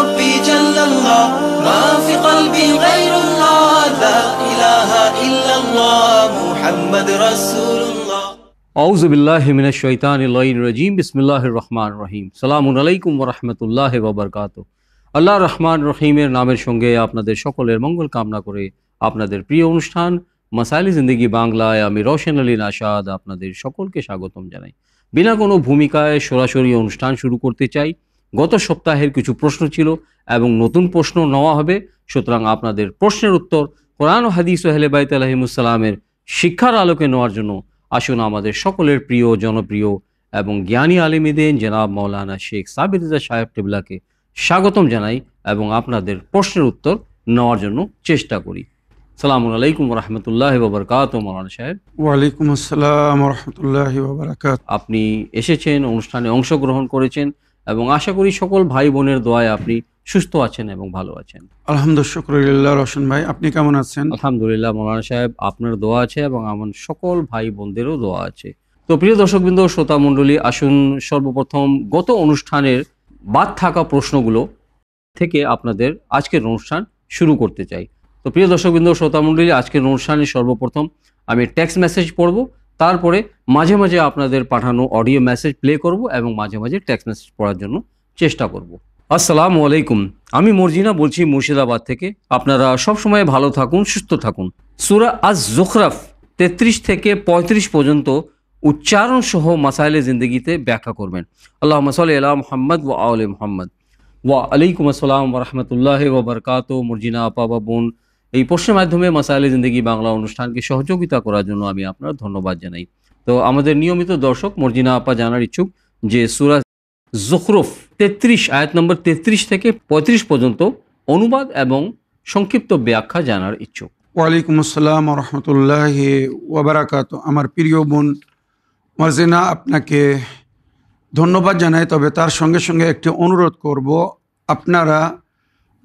ربي جل الله ما في قلبي غير الله لا إله إلا الله محمد رسول الله আউযু বিল্লাহি মিনাশ শাইতানির রাজীম বিসমিল্লাহির রহমানির রহিম সালামুন আলাইকুম ওয়া রাহমাতুল্লাহি ওয়া বারাকাতুহু। আল্লাহ রহমান রহিমের নামের সঙ্গে আপনাদের সকলের মঙ্গল কামনা করে আপনাদের প্রিয় অনুষ্ঠান মাসাইলে জিন্দেগি বাংলায় আমি রওশন আলী নাশাদ আপনাদের সকলকে স্বাগতম জানাই। বিনা কোনো ভূমিকায় সরাসরি অনুষ্ঠান শুরু করতে চাই। গত সপ্তাহের কিছু প্রশ্ন ছিল এবং নতুন প্রশ্ন নেওয়া হবে, সুতরাং আপনাদের প্রশ্নের উত্তর কোরআন ও হাদিস ও আহলে বাইত আলাইহিমুস সালামের শিক্ষার আলোকে নেওয়ার জন্য আসুন আমাদের সকলের প্রিয় জনপ্রিয় এবং জ্ঞানী আলিমিদিন জনাব মাওলানা শেখ সাবির রেজা সাহেব কিবলাকে স্বাগতম জানাই এবং আপনাদের প্রশ্নের উত্তর নেওয়ার জন্য চেষ্টা করি। আসসালামু আলাইকুম ওয়া রাহমাতুল্লাহি ওয়া বারাকাতুহু। মাওলানা সাহেব, ওয়ালাইকুম আসসালাম ওয়া রাহমাতুল্লাহি ওয়া বারাকাতুহু। আপনি এসেছেন, অনুষ্ঠানে অংশগ্রহণ করেছেন এবং আশা করি সকল ভাই বোনের দোয়ায় আপনি সুস্থ আছেন এবং ভালো আছেন। আলহামদুলিল্লাহ, শুকরিল্লাহ। রওশন ভাই, আপনি কেমন আছেন? আলহামদুলিল্লাহ মাওলানা সাহেব, আপনার দোয়া আছে এবং আমার সকল ভাই বোনদেরও দোয়া আছে। তো প্রিয় দর্শকবৃন্দ, শ্রোতা মণ্ডলী, আসুন সর্বপ্রথম গত অনুষ্ঠানের বাদ থাকা প্রশ্নগুলো থেকে আপনাদের আজকের অনুষ্ঠান শুরু করতে চাই। তো প্রিয় দর্শকবৃন্দ, শ্রোতা মণ্ডলী, আজকের অনুষ্ঠানে সর্বপ্রথম আমি টেক্সট মেসেজ পড়ব, তারপরে মাঝে মাঝে আপনাদের পাঠানো অডিও মেসেজ প্লে করব এবং মাঝে মাঝে টেক্সট মেসেজ পড়ার জন্য চেষ্টা করব। আসসালামু আলাইকুম, আমি মর্জিনা বলছি মুর্শিদাবাদ থেকে। আপনারা সবসময় ভালো থাকুন, সুস্থ থাকুন। সূরা আজ-জুখরাফ 33 থেকে 35 পর্যন্ত উচ্চারণ সহ মাসাইলে জিন্দেগিতে ব্যাখ্যা করবেন। আল্লাহুম্মা সাল্লি আলা মুহাম্মদ ওয়া আলি মুহাম্মদ। ওয়া আলাইকুম আসসালাম ওয়া রাহমাতুল্লাহি ওয়া বারাকাতুহু। মর্জিনা আপা বা বোন, এই প্রশ্নের মাধ্যমে মাসাইলে জিন্দেগি বাংলা অনুষ্ঠানকে সহযোগিতা করার জন্য আমি আপনার ধন্যবাদ জানাই। তো আমাদের নিয়মিত দর্শক মর্জিনা আপা জানার ইচ্ছুক যে সূরা জুখরুফ 33 আয়াত নম্বর 33 থেকে 35 পর্যন্ত অনুবাদ এবং সংক্ষিপ্ত ব্যাখ্যা জানার ইচ্ছুক। ওয়ালাইকুম আসসালাম ওয়া রাহমাতুল্লাহি ওয়া বারাকাতুহু। আমার প্রিয় বোন মার্জিনা, আপনাকে ধন্যবাদ জানাই, তবে তার সঙ্গে সঙ্গে একটি অনুরোধ করব। আপনারা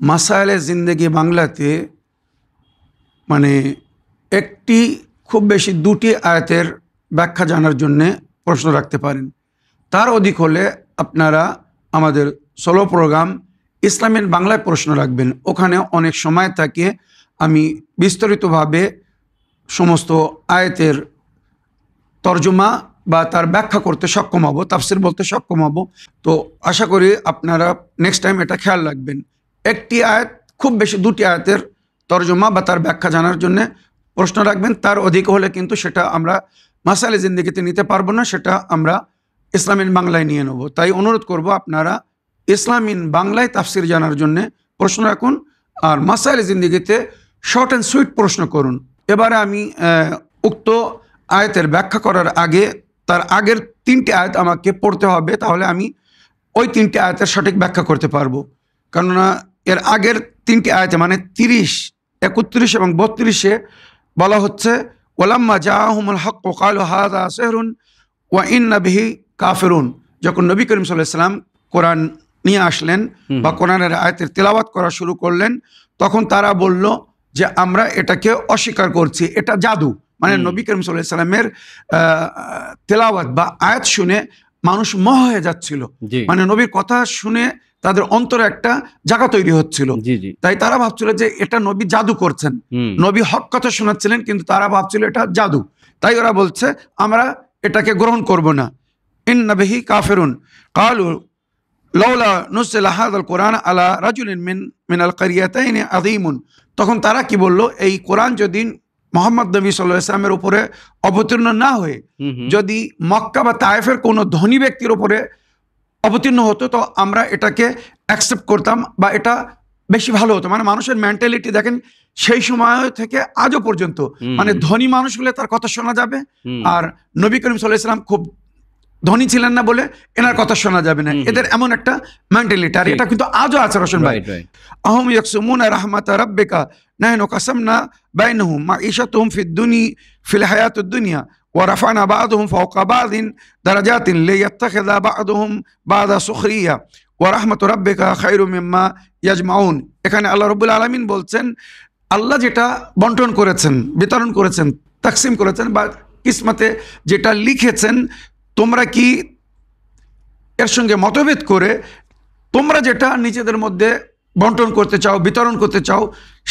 মাসাইলে জিন্দেগি বাংলাতে একটি খুব বেশি 2টি আয়াতের ব্যাখ্যা জানার জন্যে প্রশ্ন রাখতে পারেন। তার অধিক হলে আপনারা আমাদের সোলো প্রোগ্রাম ইসলামের বাংলায় প্রশ্ন রাখবেন। ওখানে অনেক সময় থাকে, আমি বিস্তারিতভাবে সমস্ত আয়াতের তর্জমা বা তার ব্যাখ্যা করতে সক্ষম হব, তাফসির বলতে সক্ষম হব। তো আশা করি আপনারা নেক্সট টাইম এটা খেয়াল রাখবেন। একটি আয়াত, খুব বেশি 2টি আয়াতের তর্জমা বা তার ব্যাখ্যা জানার জন্য প্রশ্ন রাখবেন। তার অধিক হলে কিন্তু সেটা আমরা মাসাইলে জিন্দেগিতে নিতে পারবো না, সেটা আমরা ইসলামিন বাংলায় নিয়ে নেব। তাই অনুরোধ করব, আপনারা ইসলামিন বাংলায় তাফসির জানার জন্য প্রশ্ন রাখুন আর মাসাইলে জিন্দেগিতে শর্ট অ্যান্ড সুইট প্রশ্ন করুন। এবারে আমি উক্ত আয়াতের ব্যাখ্যা করার আগে তার আগের 3টি আয়াত আমাকে পড়তে হবে, তাহলে আমি ওই 3টি আয়াতের সঠিক ব্যাখ্যা করতে পারবো। কেননা এর আগের 3টি আয়াতে 30, 31 এবং 32-এ বলা হচ্ছে ওয়ালাম্মা জাআহুমুল হক্কু ক্বালু হাযা সিহরুন ওয়া ইন্না বিহি কাফিরুন। যখন নবী করিম সাল্লাল্লাহু আলাইহি ওয়াসাল্লাম কোরআন নিয়ে আসলেন বা কোরআনের আয়াতের তেলাওয়াত করা শুরু করলেন, তখন তারা বলল যে আমরা এটাকে অস্বীকার করছি, এটা জাদু। নবী করিম সাল্লাল্লাহু আলাইহি ওয়াসাল্লামের তেলাওয়াত বা আয়াত শুনে মানুষ মোহ হয়ে যাচ্ছিল, নবীর কথা শুনে তাদের অন্তরে একটা জায়গা তৈরি হচ্ছিল। তাই তারা ভাবছিল যে এটা নবী জাদু করছেন, নবী হক কথা শোনাচ্ছিলেন, কিন্তু তারা ভাবছিল এটা জাদু। তাই ওরা বলছে আমরা এটাকে গ্রহণ করব না। ইন্না বিহি কাফিরুন ক্বালু লাউলা নুজিলা হাযাল কুরআন আলা রাজুলিন মিনাল ক্বরিয়াতাইন আযীমুন। তখন তারা কি বলল, এই কোরআন যদি মুহাম্মদ নবী সাল্লাল্লাহু আলাইহি ওয়াসাল্লামের উপরে অবতীর্ণ না হয়ে যদি মক্কা বা তায়েফের কোনো ধনী ব্যক্তির উপরে অবতীর্ণ হতো, তো আমরা এটাকে অ্যাকসেপ্ট করতাম বা এটা বেশি ভালো হতো। মানুষের মেন্টালিটি দেখেন সেই সময় থেকে আজও পর্যন্ত, ধনী মানুষ হলে তার কথা শোনা যাবে, আর নবী করিম সাল্লাল্লাহু আলাইহি ওয়াসাল্লাম খুব ধনী ছিলেন না বলে এনার কথা শোনা যাবে না। এদের এমন একটা মেন্টালিটি, আর এটা কিন্তু আজও আছে। রওশন ভাই, আহুম ইয়াকসুমুনা রাহমাতা রাব্বিকা নাহনু কাসামনা বাইনহুম মাঈশাতুহুম ফিল হায়াতিদ দুনিয়া ওয়া রাফা'না বা'দাহুম ফাওকা বা'দিন দারাজাতিন লিয়াত্তাখিযা বা'দুহুম বা'দা সুখরিয়া ওয়া রাহমাতু রাব্বিকা খায়রুম মিম্মা ইয়াজমাউন। এখানে আল্লাহ রাব্বুল আলামিন বলছেন, আল্লাহ যেটা বন্টন করেছেন, বিতরণ করেছেন, তাকসিম করেছেন বা কিসমতে যেটা লিখেছেন, তোমরা কি এর সঙ্গে মতভেদ করে তোমরা যেটা নিজেদের মধ্যে বন্টন করতে চাও, বিতরণ করতে চাও,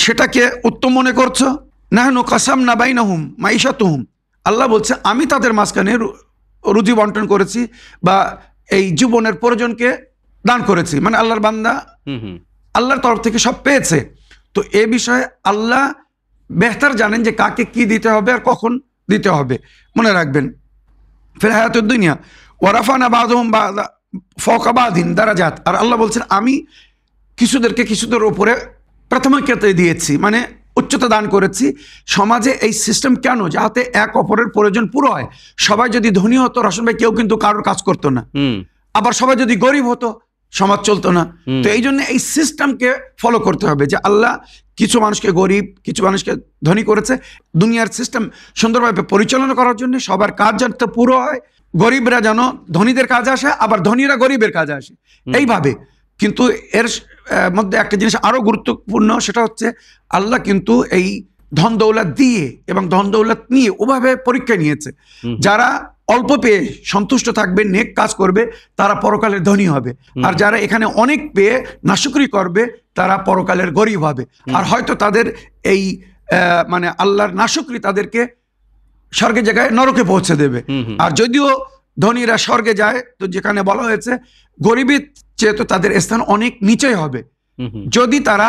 সেটাকে উত্তম মনে করছো? নাহনু কাসামনা বাইনাহুম মাইশাতুহুম, আল্লাহ বলছে আমি তাদের মাঝখানে রুজি বন্টন করেছি বা এই জীবনের প্রয়োজনকে দান করেছি। মানে আল্লাহর বান্দা আল্লাহর তরফ থেকে সব পেয়েছে। তো এ বিষয়ে আল্লাহ বেহতার জানেন যে কাকে কি দিতে হবে আর কখন দিতে হবে। মনে রাখবেন, ফিল হায়াতুদ দুনিয়া ওয়া রাফানা বাযুহুম ফাওকা বাযিন দারাজাত, আর আল্লাহ বলছেন আমি কিছুদের উপরে প্রাথমিকতা দিয়েছি, মানে উচ্চতা দান করেছি। সমাজে এই সিস্টেম কেন? যাতে এক অপরের প্রয়োজন পুরো হয়। সবাই যদি ধনী হতো, রশন ভাই, কেউ কিন্তু কারোর কাজ করতো না। আবার সবাই যদি গরিব হতো, সমাজ চলতো না। তো এই জন্য এই সিস্টেমকে ফলো করতে হবে যে আল্লাহ কিছু মানুষকে গরিব, কিছু মানুষকে ধনী করেছে দুনিয়ার সিস্টেম সুন্দরভাবে পরিচালনা করার জন্য। সবার কাজ যাতে পুরো হয়, গরিবরা যেন ধনীদের কাজে আসে, আবার ধনীরা গরিবের কাজে আসে, এইভাবে। কিন্তু এর মধ্যে একটা জিনিস আরো গুরুত্বপূর্ণ, সেটা হচ্ছে আল্লাহ কিন্তু এই ধন দৌলত দিয়ে এবং ধন দৌলত নিয়ে ওভাবে পরীক্ষা নিয়েছে। যারা অল্প পেয়ে সন্তুষ্ট থাকবে, নেক কাজ করবে, তারা পরকালের ধনী হবে। আর যারা এখানে অনেক পেয়ে নাশুকরি করবে, তারা পরকালের গরিব হবে। আর হয়তো তাদের এই মানে আল্লাহর নাশুকরি তাদেরকে স্বর্গের জায়গায় নরকে পৌঁছে দেবে। আর যদিও ধনীরা স্বর্গে যায়, তো যেখানে বলা হয়েছে গরিবের চেয়ে তো তাদের স্থান অনেক নিচেই হবে, যদি তারা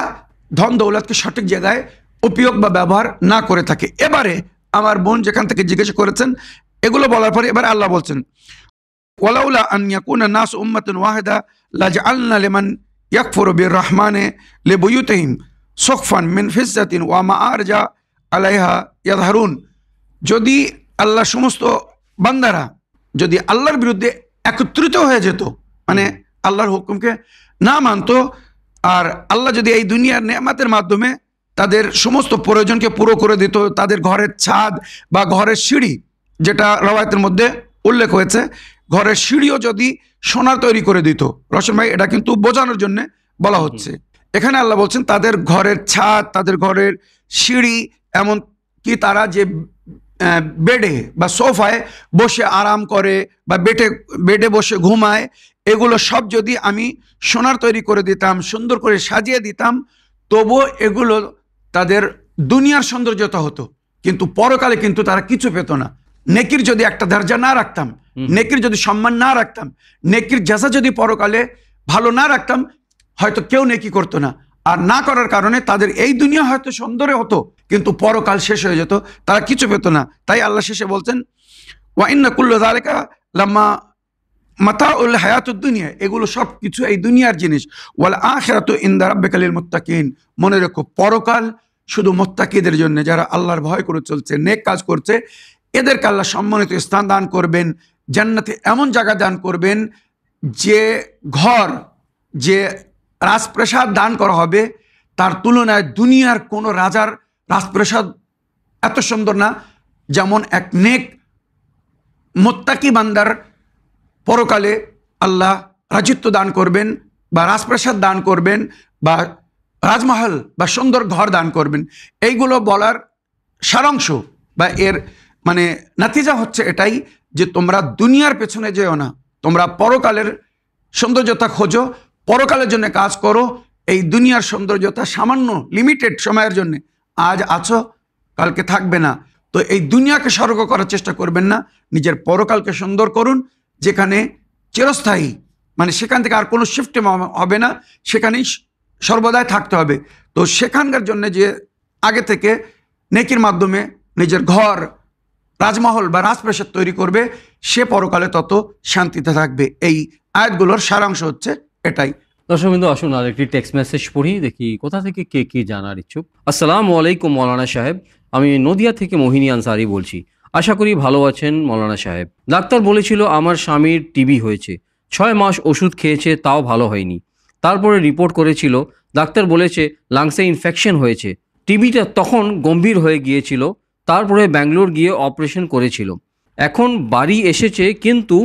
ধন দৌলতকে সঠিক জায়গায় উপয়োগ বা ব্যবহার না করে থাকে। এবারে আমার বোন যেখান থেকে জিজ্ঞাসা করেছেন, এগুলো বলার পরে এবার আল্লাহ বলছেন, ওয়ালাউলা আন ইয়াকুনা নাস উম্মাতান ওয়াহিদা লাজআলনা লিমান ইয়াকফুরু বিররহমানি লিবুয়ুতিহিম সুকফান মিন ফিজ্জাতিন ওয়া মাআরজা আলাইহা ইয়াযহারুন। যদি আল্লাহ সমস্ত বান্দারা যদি আল্লাহর বিরুদ্ধে একত্রিত হয়ে যেত, মানে আল্লাহর হুকুমকে না মানতো, আর আল্লাহ যদি এই দুনিয়ার নেয়ামতের মাধ্যমে তাদের সমস্ত প্রয়োজনকে পুরো করে দিত, তাদের ঘরের ছাদ বা ঘরের সিঁড়ি, যেটা রওয়ায়াতের মধ্যে উল্লেখ হয়েছে, ঘরের সিঁড়িও যদি সোনার তৈরি করে দিত। রশন ভাই, এটা কিন্তু বোঝানোর জন্য বলা হচ্ছে। এখানে আল্লাহ বলছেন তাদের ঘরের ছাদ, তাদের ঘরের সিঁড়ি, এমন কি তারা যে বেডে বা সোফায় বসে আরাম করে বা বেডে বসে ঘুমায়, এগুলো সব যদি আমি সোনার তৈরি করে দিতাম, সুন্দর করে সাজিয়ে দিতাম, তবুও এগুলো তাদের দুনিয়ার সৌন্দর্যতা হতো, কিন্তু পরকালে কিন্তু তারা কিছু পেত না। নেকির যদি একটা দরজা না রাখতাম, নেকির যদি সম্মান না রাখতাম, নেকির জাযা যদি পরকালে ভালো না রাখতাম, হয়তো কেউ নেকি করতো না। আর না করার কারণে তাদের এই দুনিয়া হয়তো সুন্দর হতো, কিন্তু পরকাল শেষ হয়ে যেত, তারা কিছু পেত না। তাই আল্লাহ শেষে বলছেন, ওয়া ইন্না কুল্লু যালিকা লাম্মা মাতাউল হায়াতুদ দুনিয়া, এগুলো সব কিছু এই দুনিয়ার জিনিস। ওয়াল আখিরাতু ইনদা রাব্বিকা লিল মুত্তাকিন, মনে রেখো পরকাল শুধু মুত্তাকিদের জন্য, যারা আল্লাহর ভয় করে চলছে, নেক কাজ করছে, এদেরকে আল্লাহ সম্মানিত স্থান দান করবেন, জান্নাতে এমন জায়গা দান করবেন যে ঘর, যে রাজপ্রাসাদ দান করা হবে, তার তুলনায় দুনিয়ার কোনো রাজার রাজপ্রাসাদ এত সুন্দর না। যেমন এক নেক মুত্তাকি বান্দার পরকালে আল্লাহ রাজত্ব দান করবেন বা রাজপ্রাসাদ দান করবেন বা রাজমহল বা সুন্দর ঘর দান করবেন। এইগুলো বলার সারাংশ বা এর মানে নাতিজা হচ্ছে এটাই যে তোমরা দুনিয়ার পেছনে যেও না, তোমরা পরকালের সৌন্দর্যতা খোঁজো, পরকালের জন্য কাজ করো। এই দুনিয়ার সৌন্দর্যতা সামান্য লিমিটেড সময়ের জন্য, আজ আছো কালকে থাকবে না। তো এই দুনিয়াকে স্বর্গ করার চেষ্টা করবেন না, নিজের পরকালকে সুন্দর করুন, যেখানে চিরস্থায়ী, মানে সেখান থেকে আর কোনো শিফট হবে না, সেখানেই সর্বদাই থাকতে হবে। তো সেখানকার জন্য যে আগে থেকে নেকির মাধ্যমে নিজের ঘর, রাজমহল বা রাজপ্রাসাদ তৈরি করবে, সে পরকালে তত শান্তিতে থাকবে। এই আয়াতগুলোর সারাংশ হচ্ছে এটাই। দর্শকবৃন্দ, আসুন আর একটি টেক্সট মেসেজ পড়ি, দেখি কোথা থেকে কে কি জানার ইচ্ছুক। আসসালামু আলাইকুম মৌলানা সাহেব, আমি নদিয়া থেকে মোহিনী আনসারি বলছি। আশা করি ভালো আছেন মৌলানা সাহেব। ডাক্তার বলেছিল আমার স্বামীর টিবি হয়েছে, 6 মাস ওষুধ খেয়েছে, তাও ভালো হয়নি। তারপরে রিপোর্ট করেছিল, ডাক্তার বলেছে লাংসে ইনফেকশন হয়েছে। টিবিটা তখন গম্ভীর হয়ে গিয়েছিল, তারপরে ব্যাঙ্গালোর গিয়ে অপারেশন করেছিল। এখন বাড়ি এসেছে, কিন্তু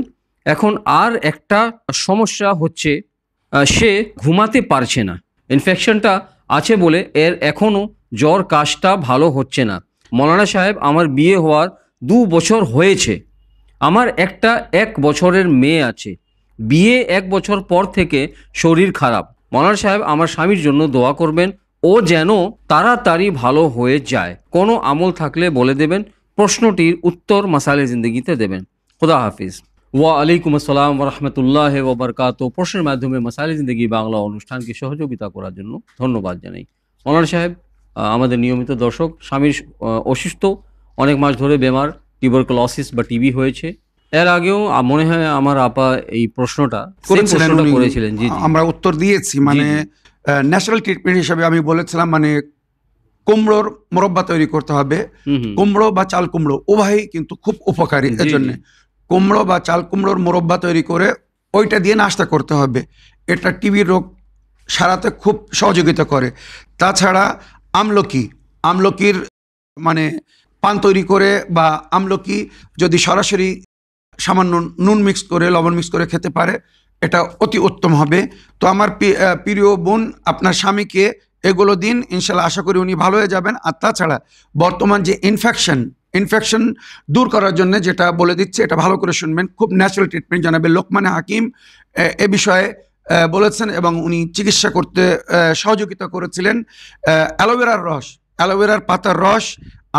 এখন আর একটা সমস্যা হচ্ছে, সে ঘুমাতে পারছে না। ইনফেকশনটা আছে বলে এর এখনও জ্বর কাশটা ভালো হচ্ছে না। মৌলানা সাহেব, আমার বিয়ে হওয়ার 2 বছর হয়েছে, আমার একটা 1 বছরের মেয়ে আছে। বিয়ে 1 বছর পর থেকে শরীর খারাপ, মৌলানা সাহেব, আমার স্বামীর জন্য দোয়া করবেন, ও যেন তাড়াতাড়ি ভালো হয়ে যায়। কোনো আমল থাকলে বলে দেবেন। প্রশ্নটির উত্তর মাসালে জিন্দগিতে দেবেন। খুদা হাফিজ। ওয়া আলাইকুম আসসালাম ওয়া রাহমাতুল্লাহ ওয়া বারাকাতুহু। প্রশ্নের মাধ্যমে মাসালে জিন্দগি বাংলা অনুষ্ঠানকে সহযোগিতা করার জন্য ধন্যবাদ জানাই। মৌলানা সাহেব, আমাদের নিয়মিত দর্শক, স্বামীর অসুস্থ, অনেক মাস ধরে বেমার, টিউবারকুলোসিস বা টিবি হয়েছে। এর আগেও মনে হয় আমার আপা এই প্রশ্নটা করেছিলেন। জি জি, আমরা উত্তর দিয়েছি। মানে ন্যাচারাল ট্রিটমেন্ট হিসেবে আমি বলেছিলাম, মানে কুমড়োর মোরব্বা তৈরি করতে হবে। কুমড়ো বা চাল কুমড়ো উভয়ই কিন্তু খুব উপকারী। এর জন্য কুমড়ো বা চাল কুমড়োর মোরব্বা তৈরি করে ওইটা দিয়ে নাস্তা করতে হবে। এটা টিবির রোগ সারাতে খুব সহযোগিতা করে। তাছাড়া আমলকির মানে পান তৈরি করে, বা আমলকি যদি সরাসরি সামান্য নুন মিক্স করে, লবণ মিক্স করে খেতে পারে, এটা অতি উত্তম হবে। তো আমার প্রিয় বোন, আপনার স্বামীকে এগুলো দিন, ইনশাল্লাহ আশা করি উনি ভালো হয়ে যাবেন। আর তাছাড়া বর্তমান যে ইনফেকশন দূর করার জন্য যেটা বলে দিচ্ছে, এটা ভালো করে শুনবেন। খুব ন্যাচারাল ট্রিটমেন্ট জানাবে। লোকমানে হাকিম এ বিষয়ে বলেছেন এবং উনি চিকিৎসা করতে সহযোগিতা করেছিলেন। অ্যালোভেরার পাতার রস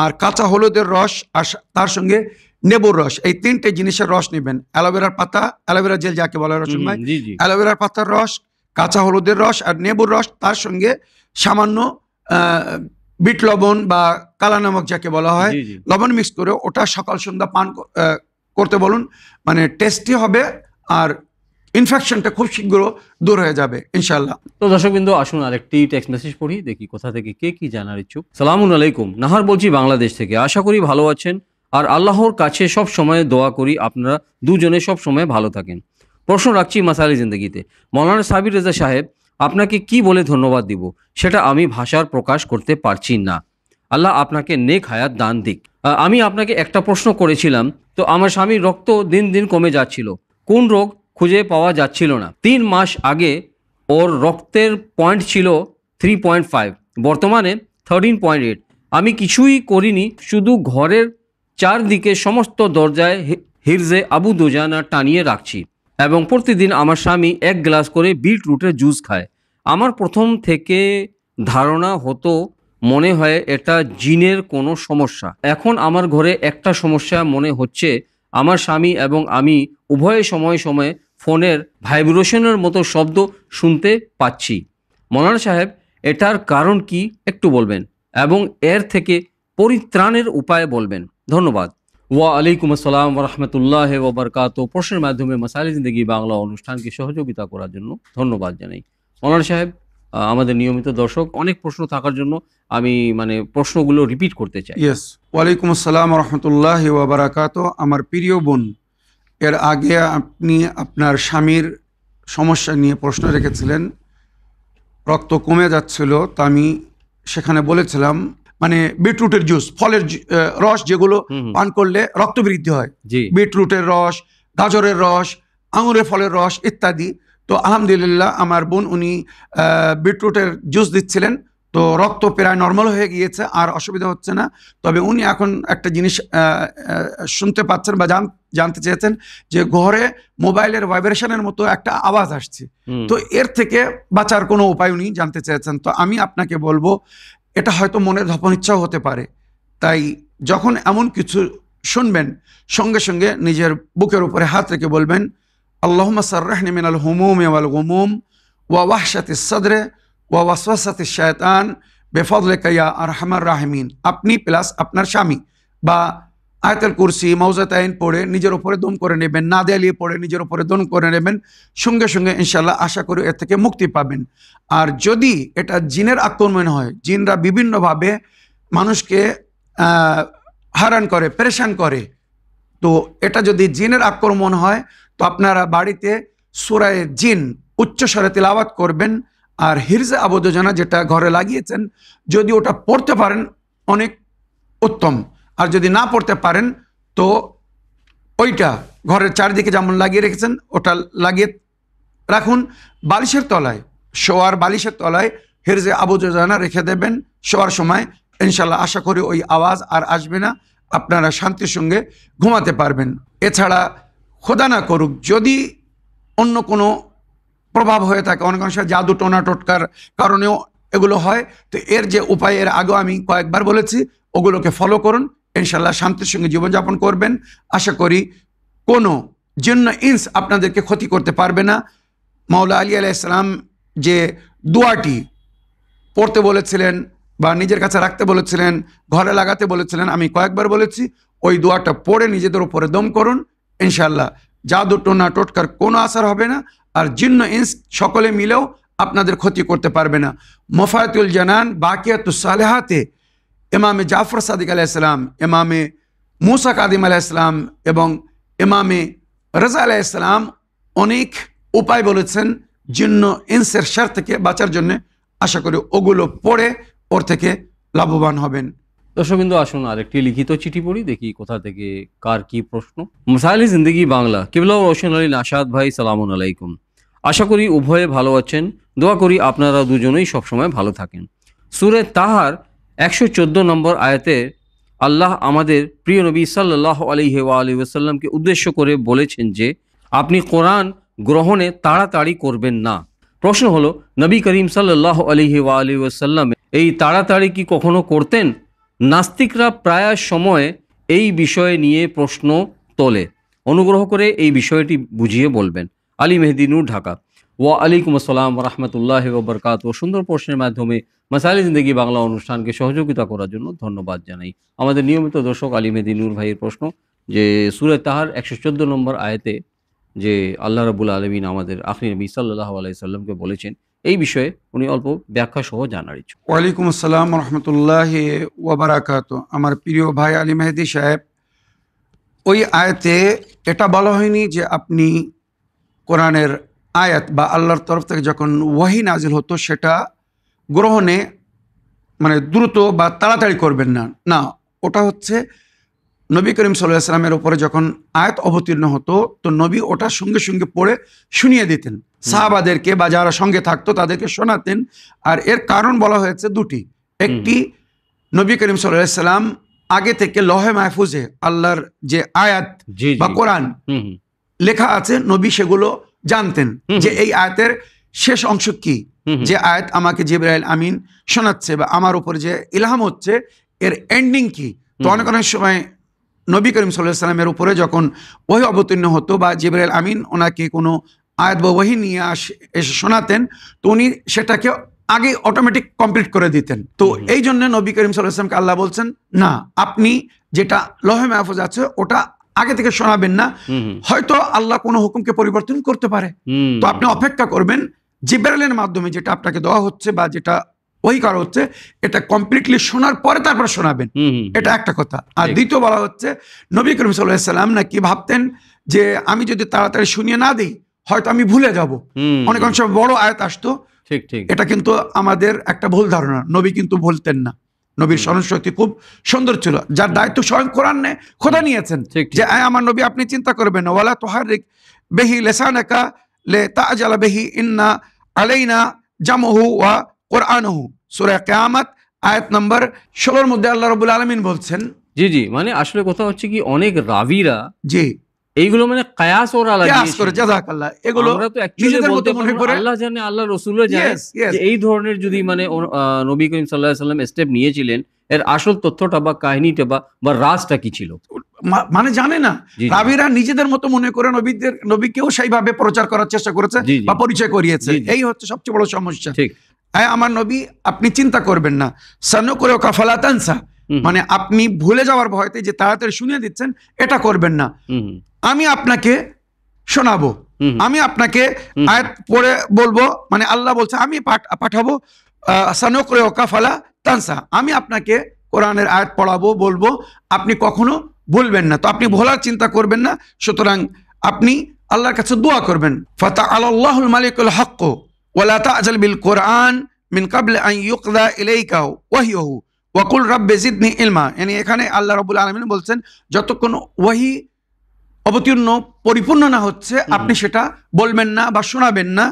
আর কাঁচা হলুদের রস, আর তার সঙ্গে নেবুর রস, এই তিনটে জিনিসের রস নেবেন। অ্যালোভেরার পাতা, অ্যালোভেরা জেল যাকে বলা হয়, রসুন ভাই, অ্যালোভেরার পাতার রস, কাঁচা হলুদের রস আর নেবুর রস, তার সঙ্গে সামান্য বিট লবণ বা কালা নমক যাকে বলা হয়, লবণ মিক্স করে ওটা সকাল সন্ধ্যা পান করতে বলুন। মানে টেস্টি হবে আর ইনফেকশনটা খুব শীঘ্র দূর হয়ে যাবে ইনশাল্লাহ। তো দর্শকবৃন্দ, আসুন আরেকটি টেক্সট মেসেজ পড়ি, দেখি কোথা থেকে কে কি জানার ইচ্ছুক। সালামুন আলাইকুম, নাহার বলছি বাংলাদেশ থেকে। আশা করি ভালো আছেন, আর আল্লাহর কাছে সব সময় দোয়া করি আপনারা দুজনে সব সময় ভালো থাকেন। প্রশ্ন রাখছি মাসালে জিন্দগিতে। মৌলানা সাবির রেজা সাহেব, আপনাকে কি বলে ধন্যবাদ দিব সেটা আমি ভাষার প্রকাশ করতে পারছি না। আল্লাহ আপনাকে নেক হায়াত দান দিক। আমি আপনাকে একটা প্রশ্ন করেছিলাম, তো আমার স্বামীর রক্ত দিন দিন কমে যাচ্ছিল, কোন রোগ খুঁজে পাওয়া যাচ্ছিল না। 3 মাস আগে ওর রক্তের পয়েন্ট ছিল 3.5, বর্তমানে 13.8। আমি কিছুই করিনি, শুধু ঘরের চারদিকে সমস্ত দরজায় হিরজে আবু দুজানা টানিয়ে রাখছি, এবং প্রতিদিন আমার স্বামী 1 গ্লাস করে বিটরুটের জুস খায়। আমার প্রথম থেকে ধারণা হতো, মনে হয় এটা জিনের কোনো সমস্যা। এখন আমার ঘরে একটা সমস্যা মনে হচ্ছে, আমার স্বামী এবং আমি উভয় সময়ে সময়ে ফোনের ভাইব্রেশনের মতো শব্দ শুনতে পাচ্ছি। মৌলানা সাহেব, এটার কারণ কি একটু বলবেন, এবং এর থেকে পরিত্রাণের উপায় বলবেন। ধন্যবাদ। ওয়া আলাইকুম আসসালাম ওয়া রাহমাতুল্লাহি ওয়া বারাকাতুহু। প্রশ্নের মাধ্যমে মাসালে জিন্দগি বাংলা অনুষ্ঠানকে সহযোগিতা করার জন্য ধন্যবাদ জানাই। মৌলানা সাহেব, আমাদের নিয়মিত দর্শক, অনেক প্রশ্ন থাকার জন্য আমি প্রশ্নগুলো রিপিট করতে চাই। ইয়েস, ওয়ালাইকুম আসসালাম ওয়া রাহমাতুল্লাহি ওয়া বারাকাতুহু। আমার প্রিয় বোন, এর আগে আপনি আপনার স্বামীর সমস্যা নিয়ে প্রশ্ন রেখেছিলেন, রক্ত কমে যাচ্ছিল। তো আমি সেখানে বলেছিলাম, মানে বিটরুটের জুস, ফলের রস যেগুলো পান করলে রক্ত বৃদ্ধি হয়, বিটরুটের রস, গাজরের রস, আঙুরের ফলের রস ইত্যাদি। তো আলহামদুলিল্লাহ আমার বোন উনি বিটরুটের জুস দিচ্ছিলেন, তো রক্ত প্রায় নর্মাল হয়ে গিয়েছে, আর অসুবিধা হচ্ছে না। তবে উনি এখন একটা জিনিস শুনতে পাচ্ছেন বা জানতে চেয়েছেন, যে ঘরে মোবাইলের ভাইব্রেশনের মতো একটা আওয়াজ আসছে, তো এর থেকে বাঁচার কোনো উপায় উনি জানতে চেয়েছেন। তো আমি আপনাকে বলবো, এটা হয়তো মনের ধপন ইচ্ছাও হতে পারে। তাই যখন এমন কিছু শুনবেন, সঙ্গে সঙ্গে নিজের বুকের উপরে হাত রেখে বলবেন, আল্লাহুম্মা সাররিহনি মিনাল হুমুমি ওয়াল গুমুম ওয়া ওয়াহশাতিস সাদরি ওয়া ওয়াসওয়াসাতিশ শায়তান বিফাদলিকা ইয়া আরহামার রাহিমিন। আপনি প্লাস আপনার স্বামী বা আয়াতুল কুরসি, মাউযাতাইন পড়ে নিজের উপরে দম করে নেবেন, নাদিয়ালি পড়ে নিজের উপরে দম করে নেবেন, সঙ্গে সঙ্গে ইনশাল্লাহ আশা করি এর থেকে মুক্তি পাবেন। আর যদি এটা জিনের আক্রমণ হয়, জিনরা বিভিন্নভাবে মানুষকে হারান করে, পেরেশান করে, তো এটা যদি জিনের আক্রমণ হয়, তো আপনারা বাড়িতে সূরা জিন উচ্চস্বরে তিলাওয়াত করবেন। আর হিরজে আবু দুজানা যেটা ঘরে লাগিয়েছেন, যদি ওটা পড়তে পারেন অনেক উত্তম, আর যদি না পড়তে পারেন তো ওইটা ঘরের চারদিকে যেমন লাগিয়ে রেখেছেন ওটা লাগিয়ে রাখুন। বালিশের তলায়, শোয়ার বালিশের তলায় হিরজে আবু দুজানা রেখে দেবেন শোয়ার সময়। ইনশাল্লাহ আশা করি ওই আওয়াজ আর আসবে না, আপনারা শান্তির সঙ্গে ঘুমাতে পারবেন। এছাড়া খোদা না করুক, যদি অন্য কোনো প্রভাব হয়ে থাকে, অনেক অনেক সময় জাদু টোনা টোটকার কারণেও এগুলো হয়। তো এর যে উপায়, এর আগেও আমি কয়েকবার বলেছি, ওগুলোকে ফলো করুন, ইনশাল্লাহ শান্তির সঙ্গে জীবনযাপন করবেন। আশা করি কোনো জিন্ন ইনস আপনাদেরকে ক্ষতি করতে পারবে না। মাওলা আলী আলাইহিস সালাম যে দোয়াটি পড়তে বলেছিলেন বা নিজের কাছে রাখতে বলেছিলেন, ঘরে লাগাতে বলেছিলেন, আমি কয়েকবার বলেছি, ওই দোয়াটা পড়ে নিজেদের উপরে দম করুন, ইনশাল্লাহ জাদু টোনা টোটকার কোনো আসার হবে না, আর জিন্ন ইনস সকলে মিলেও আপনাদের ক্ষতি করতে পারবে না। মফাতুল জানান বাকিয়াতুস সালেহাতে ইমামে জাফর সাদিক আলাইহিস সালাম, ইমামে মুসা কাদিম আলাইহিস সালাম এবং ইমামে রাজা আলাইহিস সালাম অনেক উপায় বলেছেন জিন্ন ইনসের শার থেকে বাঁচার জন্য। আশা করি ওগুলো পড়ে ওর থেকে লাভবান হবেন। দর্শকবৃন্দ, আসুন আরেকটি লিখিত চিঠি পড়ি, দেখি কোথা থেকে কার কি প্রশ্ন। মাসাইল জিন্দেগি বাংলা, কিবলা ও রোশন আলী নাশাদ ভাই, সালামুন আলাইকুম। আশা করি উভয়ে ভালো আছেন, দোয়া করি আপনারা দুজনেই সবসময় ভালো থাকেন। সূরা তাহার 114 নম্বর আয়াতে আল্লাহ আমাদের প্রিয় নবী সাল্লাল্লাহু আলাইহি ওয়া আলিহি ওয়াসাল্লামকে উদ্দেশ্য করে বলেছেন যে আপনি কোরআন গ্রহণে তাড়াতাড়ি করবেন না। প্রশ্ন হলো, নবী করিম সাল্লাল্লাহু আলাইহি ওয়া আলিহি ওয়াসাল্লাম এই তাড়াতাড়ি কি কখনো করতেন? নাস্তিকরা প্রায় সময় এই বিষয় নিয়ে প্রশ্ন তোলে, অনুগ্রহ করে এই বিষয়টি বুঝিয়ে বলবেন। আলী মেহেদি নূর, ঢাকা। ওয়া আলাইকুম আসসালাম ওয়া রাহমাতুল্লাহি ওয়া বারাকাতুহু। সুন্দর প্রশ্নের মাধ্যমে মাসাইল জিন্দেগি বাংলা অনুষ্ঠানকে সহযোগিতা করার জন্য ধন্যবাদ জানাই। আমাদের নিয়মিত দর্শক আলী মেহেদি নূর ভাইয়ের প্রশ্ন যে সূরা তাহার 114 নম্বর আয়াতে যে আল্লাহ রাব্বুল আলামিন আমাদের আখির নবী সাল্লাল্লাহু আলাইহি সাল্লামকে বলেছেন, এই বিষয়ে উনি অল্প ব্যাখ্যা সহ জানার ইচ্ছুক। ওয়ালাইকুম আসসালাম রহমতুল্লাহি ওয়া বারাকাতু। আমার প্রিয় ভাই আলী মেহেদি সাহেব, ওই আয়াতে এটা বলা হয়নি যে আপনি কোরআনের আয়াত বা আল্লাহর তরফ থেকে যখন ওয়াহি নাজিল হতো সেটা গ্রহণে মানে দ্রুত বা তাড়াতাড়ি করবেন না। না, ওটা হচ্ছে নবী করিম সাল্লাল্লাহু আলাইহি ওয়াসাল্লামের উপরে যখন আয়াত অবতীর্ণ হতো তো নবী ওটা সঙ্গে সঙ্গে পড়ে শুনিয়ে দিতেন সাহাবাদেরকে, বা যারা সঙ্গে থাকতো তাদেরকে শোনাতেন। আর এর কারণ বলা হয়েছে দুটি। একটি, নবী করিম সাল্লাল্লাহু আলাইহি ওয়াসাল্লাম আগে থেকে লহে মাহফুজে আল্লাহর যে আয়াত বা কোরআন লেখা আছে, নবী সেগুলো জানতেন যে এই আয়াতের শেষ অংশ কি, যে আয়াত আমাকে জিবরাইল আমিন শোনাচ্ছে বা আমার উপরে যে ইলহাম হচ্ছে এর এন্ডিং কি। তো অনেক অনেক সময় নবী করিম সাল্লাল্লাহু আলাইহি ওয়াসাল্লামের উপরে যখন ওহী অবতীর্ণ হতো বা জিবরাইল আমিন ওনাকে কোনো আয়াত বা ওহী নিয়ে এসে শোনাতেন, তো উনি সেটাকে আগে অটোমেটিক কমপ্লিট করে দিতেন। তো এই জন্য নবী করিম সাল্লাল্লাহু আলাইহি ওয়াসাল্লামকে আল্লাহ বলছেন, না, আপনি যেটা লহে মাহফুজ আছে ওটা আগে থেকে শোনাবেন না, হয়তো আল্লাহ কোনো হুকুমকে পরিবর্তন করতে পারে। তো আপনি অপেক্ষা করবেন জিবরাইলের মাধ্যমে যেটা আপনাকে দেওয়া হচ্ছে বা যেটা ওহী করা হচ্ছে এটা কমপ্লিটলি শোনার পরে তারপর শোনাবেন। এটা একটা কথা। আর দ্বিতীয় বলা হচ্ছে নবী করিম সাল্লাল্লাহু আলাইহি ওয়াসাল্লাম নাকি ভাবতেন যে আমি যদি তাড়াতাড়ি শুনিয়ে না দিই হয়তো আমি ভুলে যাব। অনেক অনেক সময় বড় আয়াত আসতো, এটা কিন্তু আমাদের একটা ভুল ধারণা। নবী কিন্তু ভুলতেন না, নবীর স্মরণশক্তি খুব সুন্দর ছিল, যার দায়িত্ব স্বয়ং কোরআন খোদা নিয়েছেন যে আমার নবী আপনি চিন্তা করবেন না, ওয়ালা তুহাররিক বিহি লিসানাকা লিতা'জালা বিহি ইন্না আলাইনা জামহু ওয়া কুরআনহু। সূরা কিয়ামত আয়াত নম্বর 16 এর মধ্যে আল্লাহ রাব্বুল আলামিন বলছেন। জি, মানে আসলে কথা হচ্ছে কি, অনেক রাবিরা জি এইগুলো মানে কিয়াস ওরা কিয়াস করে, জাযাকাল্লাহ, এগুলো আমরা তো অ্যাকচুয়ালি বলতে পারবো আল্লাহ জানে, আল্লাহ রাসূলও জানে যে এই ধরনের যদি মানে নবী করিম সাল্লাল্লাহু আলাইহি ওয়াসাল্লাম স্টেপ নিয়েছিলেন, এর আসল তথ্যটা বা কাহিনীটা বা রাজটা কি ছিল মানে জানে না। রাবিরা নিজেদের মতো মনে করে নবীকেও সেইভাবে প্রচার করার চেষ্টা করেছে বা পরিচয় করিয়েছে। এই হচ্ছে সবচেয়ে বড় সমস্যা। ঠিক, আমার নবী আপনি চিন্তা করবেন না, সানুকুরুকা ফালা তানসা, মানে আপনি ভুলে যাওয়ার ভয়তে যে তাড়াতাড়ি শুনিয়ে দিচ্ছেন এটা করবেন না। আমি আপনাকে শোনাবো, আমি আপনাকে আয়াত পড়ে বলবো, মানে আল্লাহ বলছে আমি পাঠাবো সানুকুরুকা ফালা তানসা, আমি আপনাকে কোরআনের আয়াত পড়াবো, বলবো, আপনি কখনো ভুলবেন না। তো আপনি ভোলার চিন্তা করবেন না, সুতরাং আপনি আল্লাহর কাছে দোয়া করবেন। ফাতাআলাল্লাহুল মালিকুল হক ওয়ালা তা'জাল বিল কোরআন মিন ক্বাবল আন ইউকযা ইলাইকা ওয়াহিয়ুহু ওয়া কুল রাব্বি জিদনি ইলমা। মানে এখানে আল্লাহ রাব্বুল আলামিন বলছেন যতক্ষণ ওয়াহি অবতীর্ণ পরিপূর্ণ না হচ্ছে আপনি সেটা বলবেন না বা শোনাবেন না,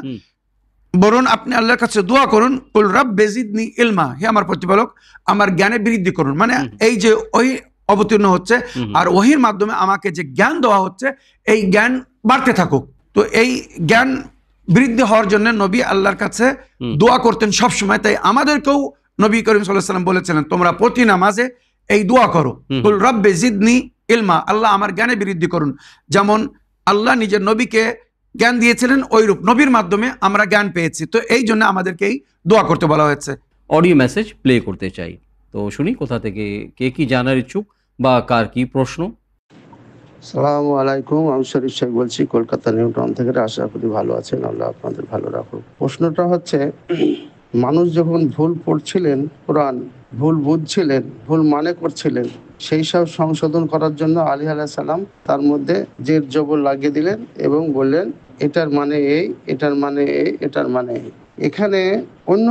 বরং আপনি আল্লাহর কাছে দোয়া করুন, কুল রাব্বি জিদনি ইলমা, হে আমার প্রতিপালক আমার জ্ঞানে বৃদ্ধি করুন। মানে এই যে ওই অবতীর্ণ হচ্ছে আর ওহির মাধ্যমে আমাকে যে জ্ঞান দেওয়া হচ্ছে এই জ্ঞান বাড়তে থাকুক। তো এই জ্ঞান বৃদ্ধি হওয়ার জন্য নবী আল্লাহর কাছে দোয়া করতেন সব সময়। তাই আমাদেরকেও নবী করিম সাল্লাল্লাহু আলাইহি ওয়াসাল্লাম বলেছিলেন তোমরা প্রতি নামাজে এই দোয়া করো, কুল রব্বি জিদনি ইলমা, আল্লাহ আমার জ্ঞানে বৃদ্ধি করুন। যেমন আল্লাহ নিজের নবীকে জ্ঞান দিয়েছিলেন, ওইরূপ নবীর মাধ্যমে আমরা জ্ঞান পেয়েছি। তো এই জন্য আমাদেরকে এই দোয়া করতে বলা হয়েছে। অডিও মেসেজ প্লে করতে চাই, তো শুনি কোথা থেকে কে কি জানার ইচ্ছুক বা কার কি প্রশ্ন। আসসালামু আলাইকুম, আমি শরীফ শেখ বলছি কলকাতা নিউ টাউন থেকে। আশা করি ভালো আছেন, আল্লাহ আপনাদের ভালো রাখুক। প্রশ্নটা হচ্ছে, মানুষ যখন ভুল পড়ছিলেন, কোরআন ভুল বুঝছিলেন, ভুল মানে করছিলেন, সেই সব সংশোধন করার জন্য আলী আলাইহিস সালাম তার মধ্যে জের জবর লাগিয়ে দিলেন এবং বললেন এটার মানে এই, এটার মানে এই, এটার মানে এই। এখানে অন্য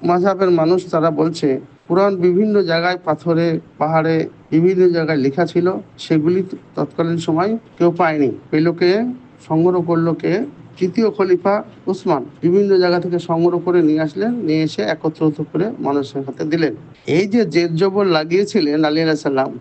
মাযহাবের মানুষ তারা বলছে কোরআন বিভিন্ন জায়গায় পাথরে, পাহাড়ে, বিভিন্ন জায়গায় লেখা ছিল, সেগুলি তৎকালীন সময় কেউ পায়নি। পেলোকে, সংগ্রহ করলো কে? তৃতীয় খলিফা উসমান বিভিন্ন জায়গা থেকে সংগ্রহ করে নিয়ে আসলেন, নিয়ে এসে একত্রিত করে মানুষের হাতে দিলেন। এই যে জের জবর লাগিয়েছিলেন আলী আলাইহিস সালাম,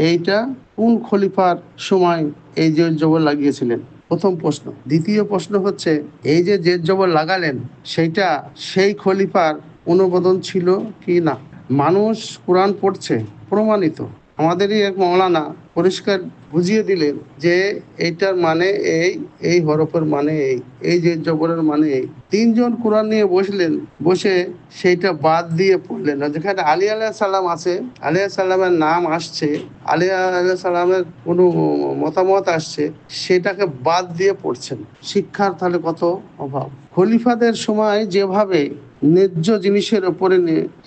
এইটা কোন খলিফার সময় এই জের জবর লাগিয়েছিলেন? প্রথম প্রশ্ন। দ্বিতীয় প্রশ্ন হচ্ছে, এই যে জের জবর লাগালেন সেইটা সেই খলিফার অনুমোদন ছিল কি না? মানুষ কোরআন পড়ছে, প্রমাণিত। আমাদেরই এক মৌলানা পরিষ্কার বুঝিয়ে দিলেন যে এইটার মানে এই, এই হরফের মানে এই, এই যে জবরের মানে এই। তিনজন কোরআন নিয়ে বসলেন, বসে সেইটা বাদ দিয়ে পড়লেন। যেখানে আলী আলাইহিস সালাম আছে, আলী আলাইহিস সালামের নাম আসছে, আলী আলাইহিস সালামের কোনো মতামত আসছে, সেটাকে বাদ দিয়ে পড়ছেন। শিক্ষার তাহলে কত অভাব। খলিফাদের সময় যেভাবে ন্যায্য জিনিসের উপরে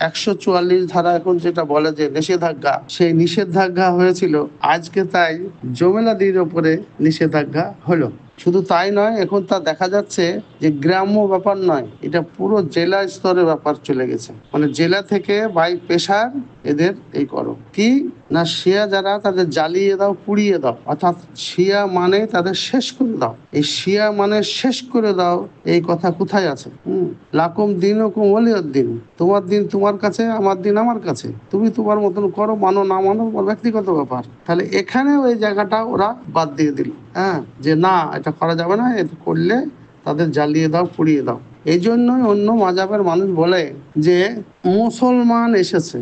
144 ধারা এখন যেটা বলে যে নিষেধাজ্ঞা, সেই নিষেধাজ্ঞা হয়েছিল, আজকে তাই জমেলাদির উপরে নিষেধাজ্ঞা হলো। শুধু তাই নয়, এখন তা দেখা যাচ্ছে যে গ্রাম্য ব্যাপার নয়, এটা পুরো জেলা স্তরের ব্যাপার চলে গেছে। মানে জেলা থেকে বাই পেশার এদের এই করো কি না, শিয়া যারা তাদের জ্বালিয়ে দাও, পুড়িয়ে দাও, অর্থাৎ শিয়া মানে তাদের শেষ করে দাও। এই শিয়া মানে শেষ করে দাও, এই কথা কোথায় আছে? লাকুম দিনুকুম ওয়ালিয়াদ্দিন, তোমার দিন তোমার কাছে, আমার দিন আমার কাছে, তুমি তোমার মতন করো, মানো না মানো তোমার ব্যক্তিগত ব্যাপার। তাহলে এখানে ওই জায়গাটা ওরা বাদ দিয়ে দিল, যে না এটা করা যাবে না, এটা করলে তাদের জ্বালিয়ে দাও, পুড়িয়ে দাও। এই জন্যই অন্য মাযহাবের মানুষ বলে যে মুসলমান এসেছে,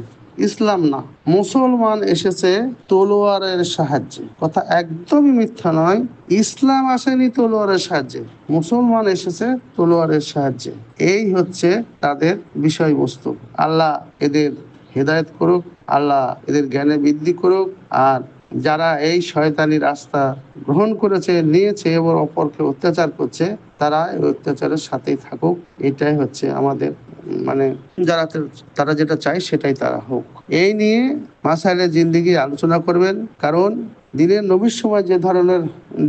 ইসলাম না, মুসলমান এসেছে তলোয়ারের সাহায্যে। কথা একদমই মিথ্যা নয়, ইসলাম আসেনি তলোয়ারের সাহায্যে, মুসলমান এসেছে তলোয়ারের সাহায্যে। এই হচ্ছে তাদের বিষয়বস্তু। আল্লাহ এদের হেদায়েত করুক, আল্লাহ এদের জ্ঞানে বৃদ্ধি করুক। আর যারা এই শয়তানি রাস্তা গ্রহণ করেছে, নিয়েছে এবং অপরকে অত্যাচার করছে, তারা এই অত্যাচারের সাথেই থাকুক। এটাই হচ্ছে আমাদের, মানে তারা যেটা চায় সেটাই তারা হোক। এই নিয়ে মাসাইলে জিন্দেগি আলোচনা করবেন। কারণ দিনের নবীর সময় যে ধরনের,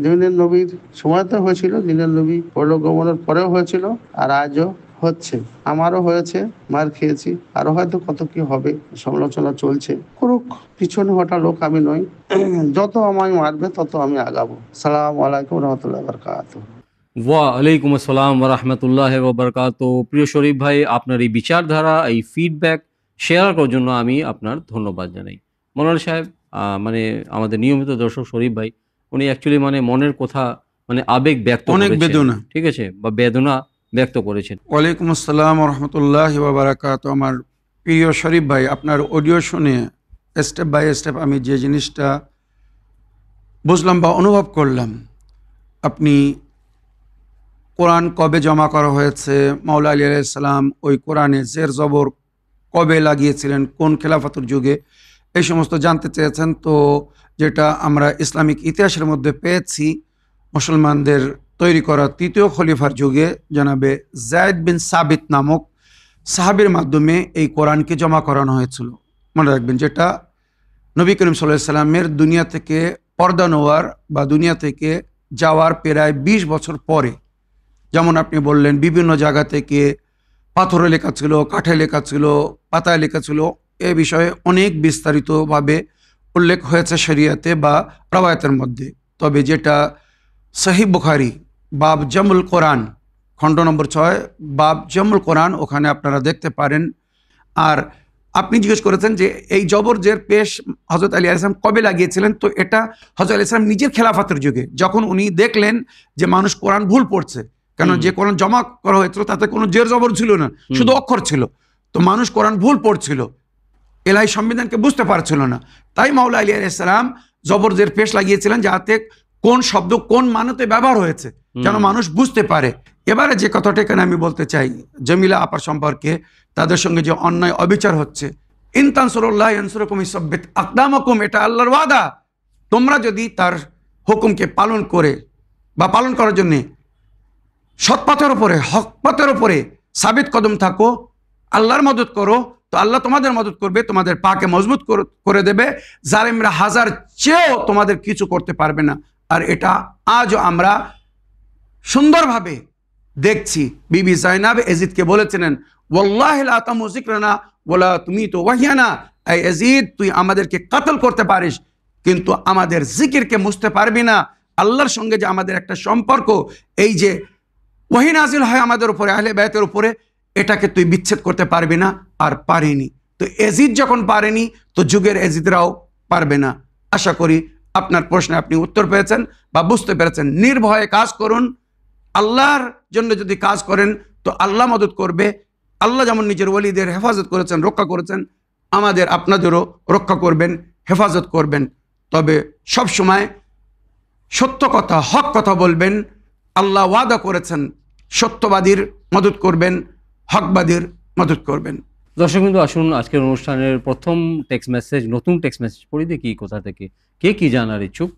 দিনের নবীর সময় তো হয়েছিল, দিনের নবী পরলোকগমনের পরেও হয়েছিল, আর আজও হচ্ছে। আমারও হয়েছে, মার খেয়েছি, আরো হয়তো কত কি হবে, সমালোচনা চলছে। করুক, পিছনে হটা লোক আমি নই। যত আমায় মারবে তত আমি আগাবো। সালাম আলাইকুম রহমতুল্লাহ বারকাতুহু। ওয়ালাইকুম আসসালাম ওয়া রাহমাতুল্লাহি ওয়া বারাকাতুহু। প্রিয় শরীফ ভাই, আপনার এই বিচারধারা, এই ফিডব্যাক শেয়ার করার জন্য আমি আপনার ধন্যবাদ জানাই। মনোয়ার সাহেব, মানে আমাদের নিয়মিত দর্শক শরীফ ভাই, উনি অ্যাকচুয়ালি মানে মনের কথা, মানে আবেগ ব্যক্ত অনেক করেছেন, বেদনা, ঠিক আছে, বা বেদনা ব্যক্ত করেছেন। ওয়ালাইকুম আসসালাম রহমতুল্লাহ বারাকাত। আমার প্রিয় শরীফ ভাই, আপনার অডিও শুনে স্টেপ বাই স্টেপ আমি যে জিনিসটা বুঝলাম বা অনুভব করলাম, আপনি কোরআন কবে জমা করা হয়েছে, মাওলা আলী আলাইহিস সালাম ওই কোরআনে জের জবর কবে লাগিয়েছিলেন, কোন খেলাফতের যুগে, এই সমস্ত জানতে চেয়েছেন। তো যেটা আমরা ইসলামিক ইতিহাসের মধ্যে পেয়েছি, মুসলমানদের তৈরি করা তৃতীয় খলিফার যুগে জনাবে যায়েদ বিন সাবিত নামক সাহাবীর মাধ্যমে এই কোরআনকে জমা করানো হয়েছিল। মনে রাখবেন, যেটা নবী করিম সাল্লাল্লাহু আলাইহি সাল্লামের দুনিয়া থেকে পর্দা নেওয়ার বা দুনিয়া থেকে যাওয়ার প্রায় 20 বছর পরে। যেমন আপনি বললেন, বিভিন্ন জায়গা থেকে পাথরে লেখা ছিল, কাঠে লেখা ছিল, পাতায় লেখা ছিল, এ বিষয়ে অনেক বিস্তারিতভাবে উল্লেখ হয়েছে শরিয়াতে বা রওয়ায়াতের মধ্যে। তবে যেটা সহিহ বুখারী বাব জামুল কোরআন, খণ্ড নম্বর 6, বাব জামুল কোরআন, ওখানে আপনারা দেখতে পারেন। আর আপনি জিজ্ঞেস করেছেন যে এই জবর জের পেশ হযরত আলী আলাইহিস সালাম কবে লাগিয়েছিলেন। তো এটা হযরত আলী আলাইহিস সালাম নিজের খেলাফতের যুগে, যখন উনি দেখলেন যে মানুষ কোরআন ভুল পড়ছে, কেন যে কোরআন জমা করা হয়েছিল তাতে কোনো জের জবর ছিল না, শুধু অক্ষর ছিল। তো মানুষ কোরআন ভুল পড়ছিল, এলাহি সংবিধানকে বুঝতে পারছিল না। তাই মাওলা আলী আলাইহিস সালাম জবর জের পেশ লাগিয়েছিলেন, যাতে কোন শব্দ কোন মানেতে ব্যবহার হয়েছে যেন মানুষ বুঝতে পারে। এবারে যে কথাটা এখানে আমি বলতে চাই জমিলা আপার সম্পর্কে, তাদের সঙ্গে যে অন্যায় অবিচার হচ্ছে, ইন তানসুরুল্লাহ ইয়ানসুরকুম ইসাব্বিত আকদামাকুম, এটা আল্লাহর ওয়াদা। তোমরা যদি তার হুকুমকে পালন করে বা পালন করার জন্যে সৎপথের উপরে, হক পথের উপরে সাবিত কদম থাকো, আল্লাহর মদত করো, তো আল্লাহ তোমাদের মদত করবে, তোমাদের পাকে মজবুত করে দেবে। জালিমরা হাজার চেয়েও তোমাদের কিছু করতে পারবে না। আর এটা আজও আমরা সুন্দরভাবে দেখছি। বিবি জাইনাব এজিদকে বলেছিলেন, ওয়াল্লাহি লা তামু যিকরানা ওয়ালা তুমিতু ওয়াহিয়ানা, এই এজিদ তুই আমাদেরকে কতল করতে পারিস কিন্তু আমাদের জিকিরকে মুছতে পারবি না। আল্লাহর সঙ্গে যে আমাদের একটা সম্পর্ক, এই যে ওহী নাজিল হয় আমাদের উপরে, আহলে বাইতের উপরে, এটাকে তুই বিচ্ছেদ করতে পারবি না। আর পারেনি। তো এজিদ যখন পারেনি, তো যুগের এজিদরাও পারবে না। আশা করি আপনার প্রশ্নে আপনি উত্তর পেয়েছেন বা বুঝতে পেরেছেন। নির্ভয়ে কাজ করুন। আল্লাহর জন্য যদি কাজ করেন তো আল্লাহ মদত করবে। আল্লাহ যেমন নিজের ওলিদের হেফাজত করেছেন, রক্ষা করেছেন, আমাদের আপনাদেরও রক্ষা করবেন, হেফাজত করবেন। তবে সব সময় সত্য কথা, হক কথা বলবেন। আল্লাহ ওয়াদা করেছেন সত্যবাদীর মদত করবেন, হকবাদীর মদত করবেন। দর্শকবৃন্দ, আসুন আজকের অনুষ্ঠানের প্রথম টেক্সট মেসেজ, নতুন টেক্সট মেসেজ পড়ি দেখি কোথা থেকে কে কি জানার ইচ্ছুক।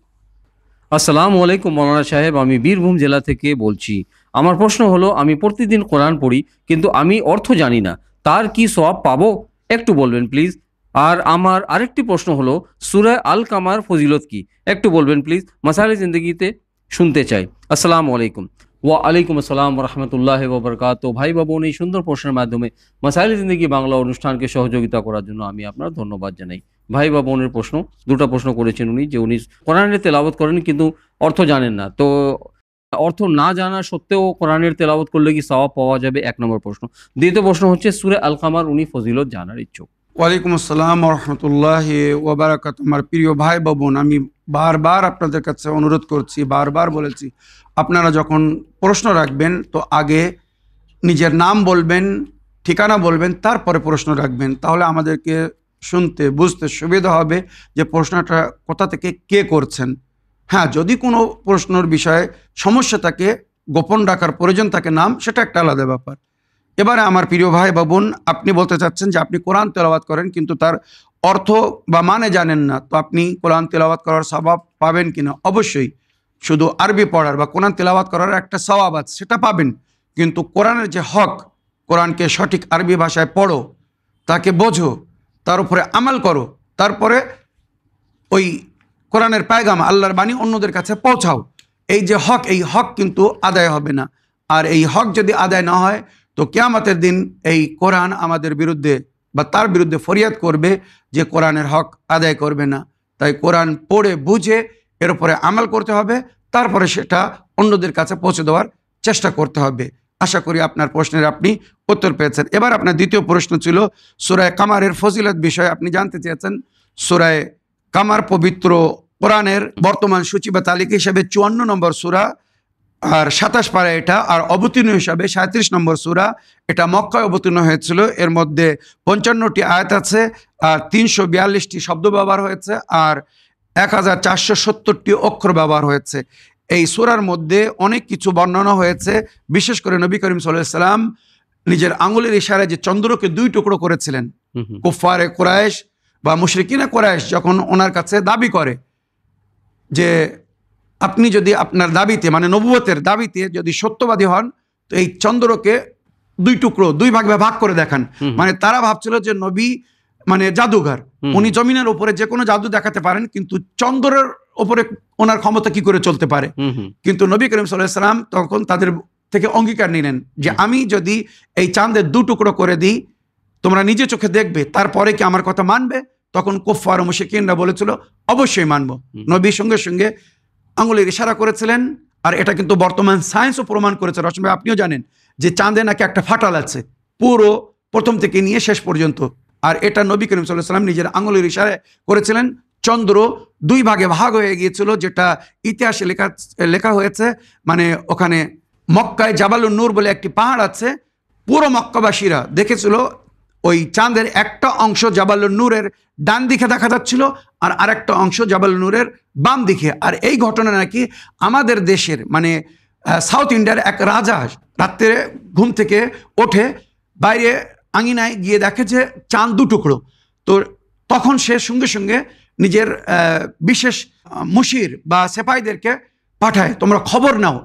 আসসালামু আলাইকুম মৌলানা সাহেব, আমি বীরভূম জেলা থেকে বলছি। আমার প্রশ্ন হলো, আমি প্রতিদিন কোরআন পড়ি কিন্তু আমি অর্থ জানি না, তার কি সওয়াব পাবো? একটু বলবেন প্লিজ। আর আমার আরেকটি প্রশ্ন হলো, সূরা আল কামার ফজিলত কি? একটু বলবেন প্লিজ, মাসাইলে জিন্দেগিতে শুনতে চাই। আসসালামু আলাইকুম। ওয়া আলাইকুম আসসালাম ওয়া রাহমাতুল্লাহি ওয়া বারাকাতুহু। ভাই বা বোন, এই সুন্দর প্রশ্নের মাধ্যমে মাসাইলে জিন্দেগি বাংলা অনুষ্ঠানকে সহযোগিতা করার জন্য আমি আপনার ধন্যবাদ জানাই। ভাই বা বোনের প্রশ্ন, দুটো প্রশ্ন করেছেন উনি, যে উনি কোরআনের তেলাওয়াত করেন কিন্তু অর্থ জানেন না। তো অর্থ না জানা সত্ত্বেও কোরআনের তেলাওয়াত করলে কি সওয়াব পাওয়া যাবে? এক নম্বর প্রশ্ন। দ্বিতীয় প্রশ্ন হচ্ছে, সূরা আল কামার উনি ফজিলত জানার ইচ্ছুক। ওয়ালাইকুম আসসালাম ওয়া রাহমাতুল্লাহি ওয়া বারাকাতুহু। আমার প্রিয় ভাই বা বোন, আমি বারবার আপনাদের কাছে অনুরোধ করছি, বারবার বলেছি, আপনারা যখন প্রশ্ন রাখবেন তো আগে নিজের নাম বলবেন, ঠিকানা বলবেন, তারপরে প্রশ্ন রাখবেন। তাহলে আমাদেরকে শুনতে বুঝতে সুবিধা হবে যে প্রশ্নটা কোথা থেকে কে করছেন। হ্যাঁ, যদি কোনো প্রশ্নের বিষয়ে সমস্যা থাকে, গোপন রাখার প্রয়োজন থাকে নাম, সেটা একটা আলাদা ব্যাপার। এবারে আমার প্রিয় ভাই বা বোন, আপনি বলতে চাচ্ছেন যে আপনি কোরআন তেলাওয়াত করেন কিন্তু তার অর্থ বা মানে জানেন না, তো আপনি কোরআন তেলাওয়াত করার সওয়াব পাবেন কিনা? অবশ্যই। শুধু আরবি পড়ার বা কোরআন তেলাওয়াত করার একটা সওয়াব আছে, সেটা পাবেন। কিন্তু কোরআনের যে হক, কোরআনকে সঠিক আরবি ভাষায় পড়ো, তাকে বোঝো, তার উপরে আমাল করো, তারপরে ওই কোরআনের পায়গাম, আল্লাহর বাণী অন্যদের কাছে পৌঁছাও। এই যে হক, এই হক কিন্তু আদায় হবে না। আর এই হক যদি আদায় না হয় তো কিয়ামতের দিন এই কোরআন আমাদের বিরুদ্ধে বা তার বিরুদ্ধে ফরিয়াদ করবে যে কোরআনের হক আদায় করবে না। তাই কোরআন পড়ে বুঝে এর উপরে আমাল করতে হবে, তারপরে সেটা অন্যদের কাছে পৌঁছে দেওয়ার চেষ্টা করতে হবে। আশা করি আপনার প্রশ্নের আপনি উত্তর পেয়েছেন। এবার আপনার দ্বিতীয় প্রশ্ন ছিল সূরা কামারের ফজিলত বিষয়ে আপনি জানতে চেয়েছেন। সূরা কামার পবিত্র কোরআনের বর্তমান সূচি বা তালিকা হিসাবে 54 নম্বর সূরা আর 27 পারা এটা, আর অবতীর্ণ হিসাবে 37 নম্বর সূরা। এটা মক্কায় অবতীর্ণ হয়েছিল। এর মধ্যে 55টি আয়াত আছে আর 342টি শব্দ ব্যবহার হয়েছে আর 1470টি অক্ষর ব্যবহার হয়েছে। এই সূরার মধ্যে অনেক কিছু বর্ণনা হয়েছে। বিশেষ করে নবী করিম সাল্লাল্লাহু আলাইহি ওয়াসাল্লাম নিজের আঙুলের ইশারায় যে চন্দ্রকে 2 টুকরো করেছিলেন, কুফারে কুরাইশ বা মুশরিকিনে কুরাইশ যখন ওনার কাছে দাবি করে যে আপনি যদি আপনার দাবিতে, মানে নবুয়তের দাবিতে যদি সত্যবাদী হন তো এই চন্দ্রকে 2 টুকরো, 2 ভাগ করে দেখান। মানে তারা ভাবছিল যে নবী মানে জাদুঘর, উনি জমিনের উপরে যে কোনো জাদু দেখাতে পারেন, কিন্তু চন্দ্রের উপরে ওনার ক্ষমতা কি করে চলতে পারে। কিন্তু নবী করিম সাল্লাল্লাহু আলাইহি ওয়াসাল্লাম তখন তাদের থেকে অঙ্গীকার নিলেন যে আমি যদি এই চাঁদের 2 টুকরো করে দিই, তোমরা নিজে চোখে দেখবে, তারপরে কি আমার কথা মানবে? তখন কুফার ও মুশরিকিনরা বলেছিল অবশ্যই মানব। নবী সঙ্গে সঙ্গে আঙুলের ইশারা করেছিলেন। আর এটা কিন্তু বর্তমান সায়েন্সও প্রমাণ করেছে। রশন ভাই, আপনিও জানেন যে চাঁদে নাকি একটা ফাটাল আছে পুরো প্রথম থেকে নিয়ে শেষ পর্যন্ত। আর এটা নবী করিম সাল্লাল্লাহু আলাইহি ওয়াসাল্লাম নিজের আঙুলের ইশারায় করেছিলেন। চন্দ্র 2 ভাগে ভাগ হয়ে গিয়েছিল, যেটা ইতিহাসে লেখা হয়েছে। মানে ওখানে মক্কায় জাবালুন নূর বলে একটি পাহাড় আছে, পুরো মক্কাবাসীরা দেখেছিল ওই চাঁদের একটা অংশ জাবালুন নূরের ডান দিকে দেখা যাচ্ছিল আর আরেকটা অংশ জাবালুন নূরের বাম দিকে। আর এই ঘটনা নাকি আমাদের দেশের মানে সাউথ ইন্ডিয়ার এক রাজা রাত্রে ঘুম থেকে ওঠে, বাইরে আঙিনায় গিয়ে দেখে যে চাঁদ দু টুকরো। তো তখন সে সঙ্গে সঙ্গে নিজের বিশেষ মুশির বা সেপাইদেরকে পাঠায়, তোমরা খবর নাও